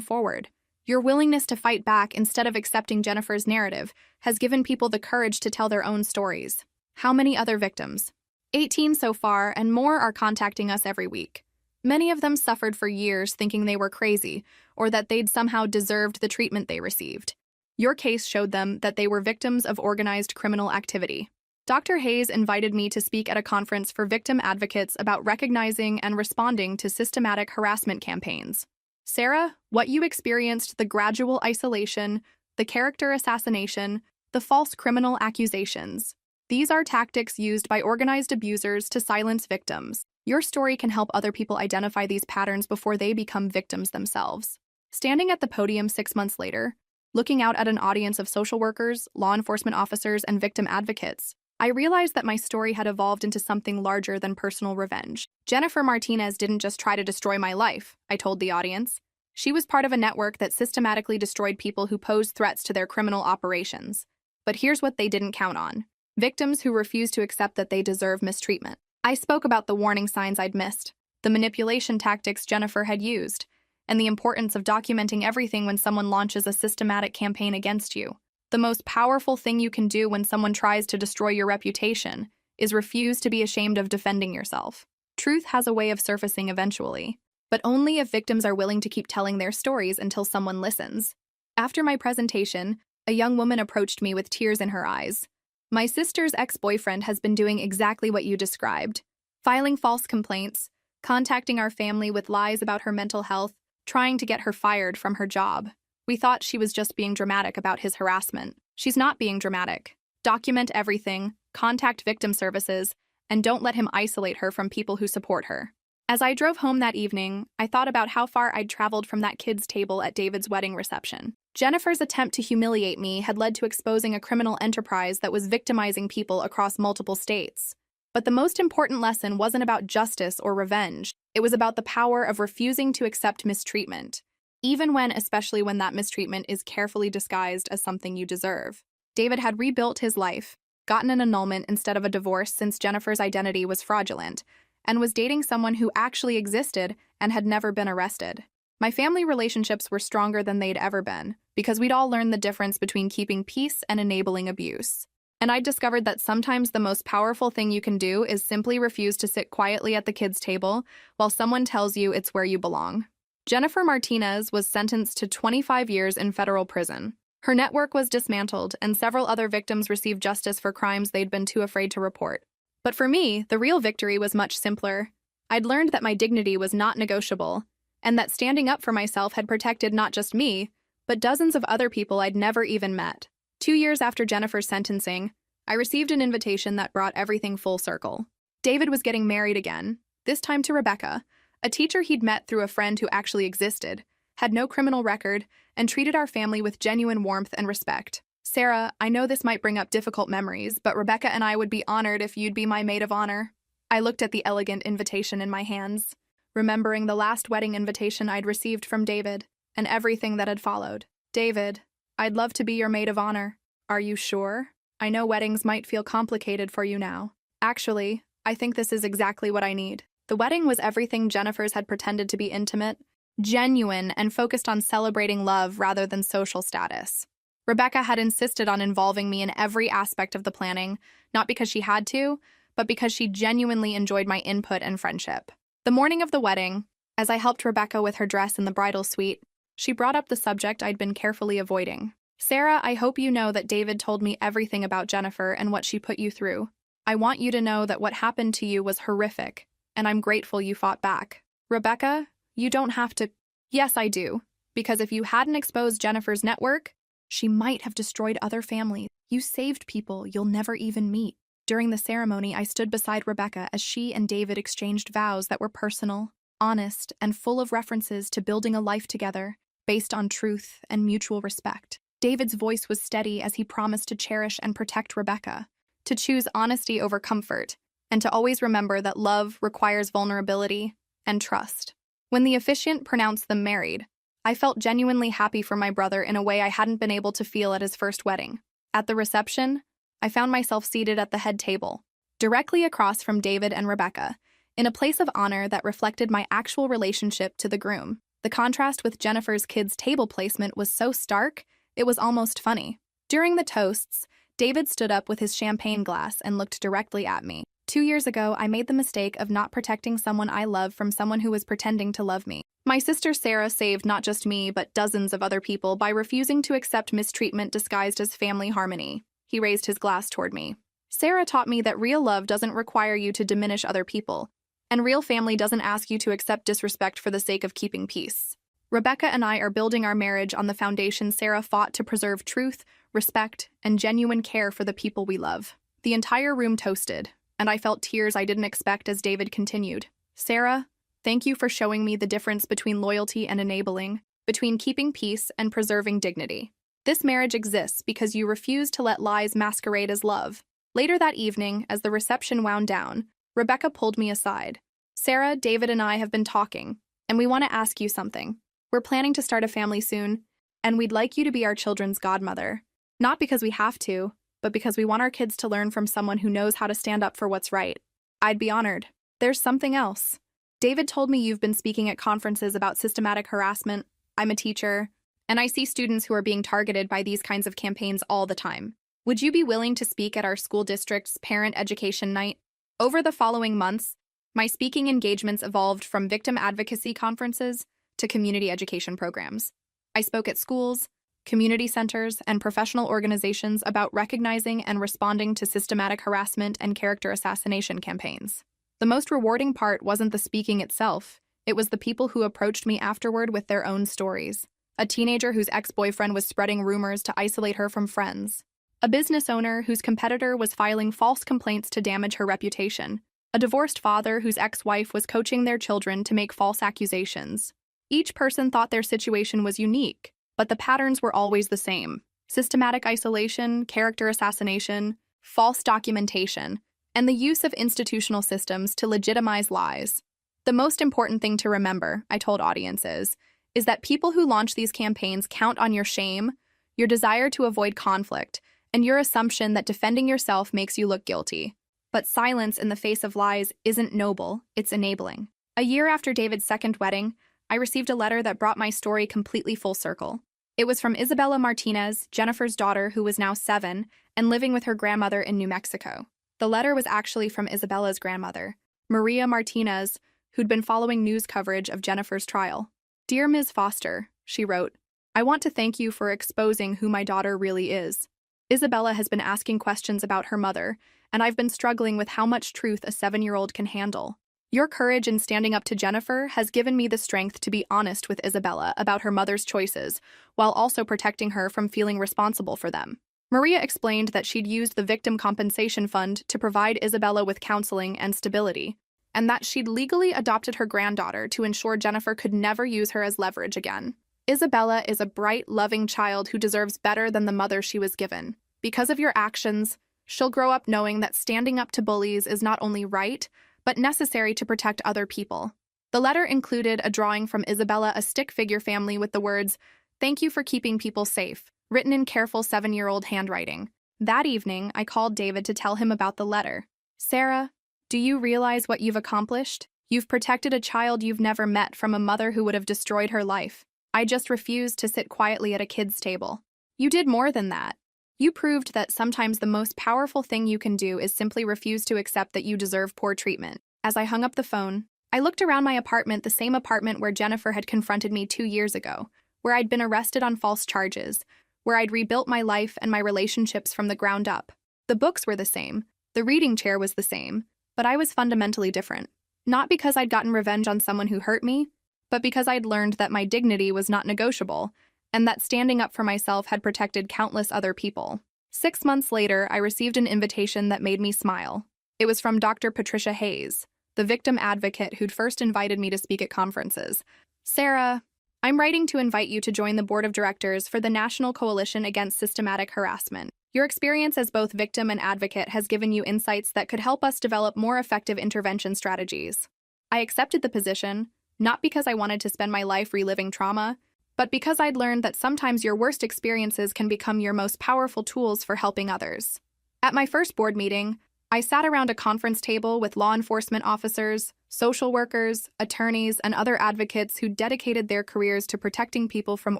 Speaker 1: forward. Your willingness to fight back instead of accepting Jennifer's narrative has given people the courage to tell their own stories." How many other victims? 18 so far, and more are contacting us every week. Many of them suffered for years thinking they were crazy, or that they'd somehow deserved the treatment they received. Your case showed them that they were victims of organized criminal activity. Dr. Hayes invited me to speak at a conference for victim advocates about recognizing and responding to systematic harassment campaigns. Sarah, what you experienced, the gradual isolation, the character assassination, the false criminal accusations. These are tactics used by organized abusers to silence victims. Your story can help other people identify these patterns before they become victims themselves. Standing at the podium 6 months later, looking out at an audience of social workers, law enforcement officers, and victim advocates, I realized that my story had evolved into something larger than personal revenge. Jennifer Martinez didn't just try to destroy my life, I told the audience. She was part of a network that systematically destroyed people who posed threats to their criminal operations. But here's what they didn't count on: victims who refused to accept that they deserve mistreatment. I spoke about the warning signs I'd missed, the manipulation tactics Jennifer had used, and the importance of documenting everything when someone launches a systematic campaign against you. The most powerful thing you can do when someone tries to destroy your reputation is refuse to be ashamed of defending yourself. Truth has a way of surfacing eventually, but only if victims are willing to keep telling their stories until someone listens. After my presentation, a young woman approached me with tears in her eyes. My sister's ex-boyfriend has been doing exactly what you described, filing false complaints, contacting our family with lies about her mental health, trying to get her fired from her job. We thought she was just being dramatic about his harassment. She's not being dramatic. Document everything, contact victim services, and don't let him isolate her from people who support her. As I drove home that evening, I thought about how far I'd traveled from that kid's table at David's wedding reception. Jennifer's attempt to humiliate me had led to exposing a criminal enterprise that was victimizing people across multiple states. But the most important lesson wasn't about justice or revenge. It was about the power of refusing to accept mistreatment, especially when that mistreatment is carefully disguised as something you deserve. David had rebuilt his life, gotten an annulment instead of a divorce since Jennifer's identity was fraudulent, and was dating someone who actually existed and had never been arrested. My family relationships were stronger than they'd ever been, because we'd all learned the difference between keeping peace and enabling abuse. And I discovered that sometimes the most powerful thing you can do is simply refuse to sit quietly at the kids' table while someone tells you it's where you belong. Jennifer Martinez was sentenced to 25 years in federal prison. Her network was dismantled, and several other victims received justice for crimes they'd been too afraid to report. But for me, the real victory was much simpler. I'd learned that my dignity was not negotiable, and that standing up for myself had protected not just me, but dozens of other people I'd never even met. 2 years after Jennifer's sentencing, I received an invitation that brought everything full circle. David was getting married again, this time to Rebecca, a teacher he'd met through a friend who actually existed, had no criminal record, and treated our family with genuine warmth and respect. Sarah, I know this might bring up difficult memories, but Rebecca and I would be honored if you'd be my maid of honor. I looked at the elegant invitation in my hands, remembering the last wedding invitation I'd received from David, and everything that had followed. David, I'd love to be your maid of honor. Are you sure? I know weddings might feel complicated for you now. Actually, I think this is exactly what I need. The wedding was everything Jennifer's had pretended to be intimate, genuine, and focused on celebrating love rather than social status. Rebecca had insisted on involving me in every aspect of the planning, not because she had to, but because she genuinely enjoyed my input and friendship. The morning of the wedding, as I helped Rebecca with her dress in the bridal suite, she brought up the subject I'd been carefully avoiding. Sarah, I hope you know that David told me everything about Jennifer and what she put you through. I want you to know that what happened to you was horrific, and I'm grateful you fought back. Rebecca, you don't have to. Yes, I do, because if you hadn't exposed Jennifer's network, she might have destroyed other families. You saved people you'll never even meet. During the ceremony, I stood beside Rebecca as she and David exchanged vows that were personal, honest, and full of references to building a life together based on truth and mutual respect. David's voice was steady as he promised to cherish and protect Rebecca, to choose honesty over comfort, and to always remember that love requires vulnerability and trust. When the officiant pronounced them married, I felt genuinely happy for my brother in a way I hadn't been able to feel at his first wedding. At the reception, I found myself seated at the head table, directly across from David and Rebecca, in a place of honor that reflected my actual relationship to the groom. The contrast with Jennifer's kids' table placement was so stark, it was almost funny. During the toasts, David stood up with his champagne glass and looked directly at me. 2 years ago, I made the mistake of not protecting someone I love from someone who was pretending to love me. My sister Sarah saved not just me, but dozens of other people by refusing to accept mistreatment disguised as family harmony. He raised his glass toward me. Sarah taught me that real love doesn't require you to diminish other people, and real family doesn't ask you to accept disrespect for the sake of keeping peace. Rebecca and I are building our marriage on the foundation Sarah fought to preserve truth, respect, and genuine care for the people we love. The entire room toasted, and I felt tears I didn't expect as David continued. Sarah, thank you for showing me the difference between loyalty and enabling, between keeping peace and preserving dignity. This marriage exists because you refuse to let lies masquerade as love. Later that evening, as the reception wound down, Rebecca pulled me aside. Sarah, David, and I have been talking, and we want to ask you something. We're planning to start a family soon, and we'd like you to be our children's godmother. Not because we have to, but because we want our kids to learn from someone who knows how to stand up for what's right. I'd be honored. There's something else. David told me you've been speaking at conferences about systematic harassment. I'm a teacher, and I see students who are being targeted by these kinds of campaigns all the time. Would you be willing to speak at our school district's parent education night? Over the following months, My speaking engagements evolved from victim advocacy conferences to community education programs. I spoke at schools, community centers, and professional organizations about recognizing and responding to systematic harassment and character assassination campaigns. The most rewarding part wasn't the speaking itself, it was the people who approached me afterward with their own stories. A teenager whose ex-boyfriend was spreading rumors to isolate her from friends. A business owner whose competitor was filing false complaints to damage her reputation. A divorced father whose ex-wife was coaching their children to make false accusations. Each person thought their situation was unique, but the patterns were always the same. Systematic isolation, character assassination, false documentation, and the use of institutional systems to legitimize lies. The most important thing to remember, I told audiences, is that people who launch these campaigns count on your shame, your desire to avoid conflict, and your assumption that defending yourself makes you look guilty. But silence in the face of lies isn't noble, it's enabling. A year after David's second wedding, I received a letter that brought my story completely full circle. It was from Isabella Martinez, Jennifer's daughter who was now 7 and living with her grandmother in New Mexico. The letter was actually from Isabella's grandmother, Maria Martinez, who'd been following news coverage of Jennifer's trial. "Dear Ms. Foster," she wrote, "I want to thank you for exposing who my daughter really is. Isabella has been asking questions about her mother, and I've been struggling with how much truth a 7-year-old can handle. Your courage in standing up to Jennifer has given me the strength to be honest with Isabella about her mother's choices, while also protecting her from feeling responsible for them." Maria explained that she'd used the Victim Compensation Fund to provide Isabella with counseling and stability, and that she'd legally adopted her granddaughter to ensure Jennifer could never use her as leverage again. "Isabella is a bright, loving child who deserves better than the mother she was given. Because of your actions, she'll grow up knowing that standing up to bullies is not only right, but necessary to protect other people." The letter included a drawing from Isabella, a stick figure family with the words, "Thank you for keeping people safe," written in careful 7-year-old handwriting. That evening, I called David to tell him about the letter. "Sarah, do you realize what you've accomplished? You've protected a child you've never met from a mother who would have destroyed her life. I just refused to sit quietly at a kid's table. You did more than that. You proved that sometimes the most powerful thing you can do is simply refuse to accept that you deserve poor treatment." As I hung up the phone, I looked around my apartment, the same apartment where Jennifer had confronted me 2 years ago, where I'd been arrested on false charges, where I'd rebuilt my life and my relationships from the ground up. The books were the same, the reading chair was the same, but I was fundamentally different. Not because I'd gotten revenge on someone who hurt me, but because I'd learned that my dignity was not negotiable, and that standing up for myself had protected countless other people. 6 months later, I received an invitation that made me smile. It was from Dr. Patricia Hayes, the victim advocate who'd first invited me to speak at conferences. "Sarah, I'm writing to invite you to join the board of directors for the National Coalition Against Systematic Harassment. Your experience as both victim and advocate has given you insights that could help us develop more effective intervention strategies." I accepted the position, not because I wanted to spend my life reliving trauma, but because I'd learned that sometimes your worst experiences can become your most powerful tools for helping others. At my first board meeting, I sat around a conference table with law enforcement officers, social workers, attorneys, and other advocates who dedicated their careers to protecting people from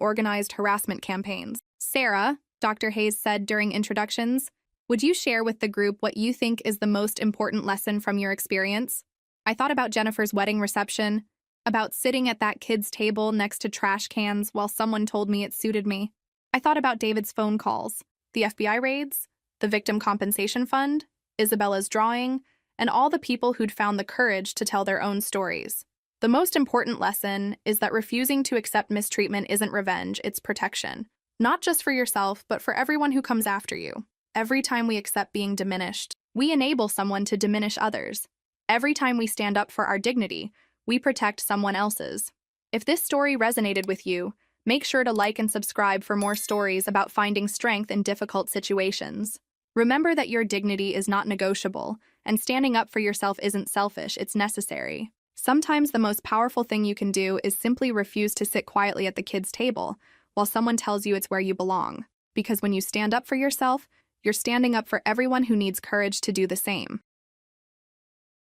Speaker 1: organized harassment campaigns. "Sarah," Dr. Hayes said during introductions, "would you share with the group what you think is the most important lesson from your experience?" I thought about Jennifer's wedding reception, about sitting at that kid's table next to trash cans while someone told me it suited me. I thought about David's phone calls, the FBI raids, the Victim Compensation Fund, Isabella's drawing, and all the people who'd found the courage to tell their own stories. The most important lesson is that refusing to accept mistreatment isn't revenge, it's protection. Not just for yourself, but for everyone who comes after you. Every time we accept being diminished, we enable someone to diminish others. Every time we stand up for our dignity, we protect someone else's. If this story resonated with you, make sure to like and subscribe for more stories about finding strength in difficult situations. Remember that your dignity is not negotiable, and standing up for yourself isn't selfish, it's necessary. Sometimes the most powerful thing you can do is simply refuse to sit quietly at the kid's table while someone tells you it's where you belong. Because when you stand up for yourself, you're standing up for everyone who needs courage to do the same.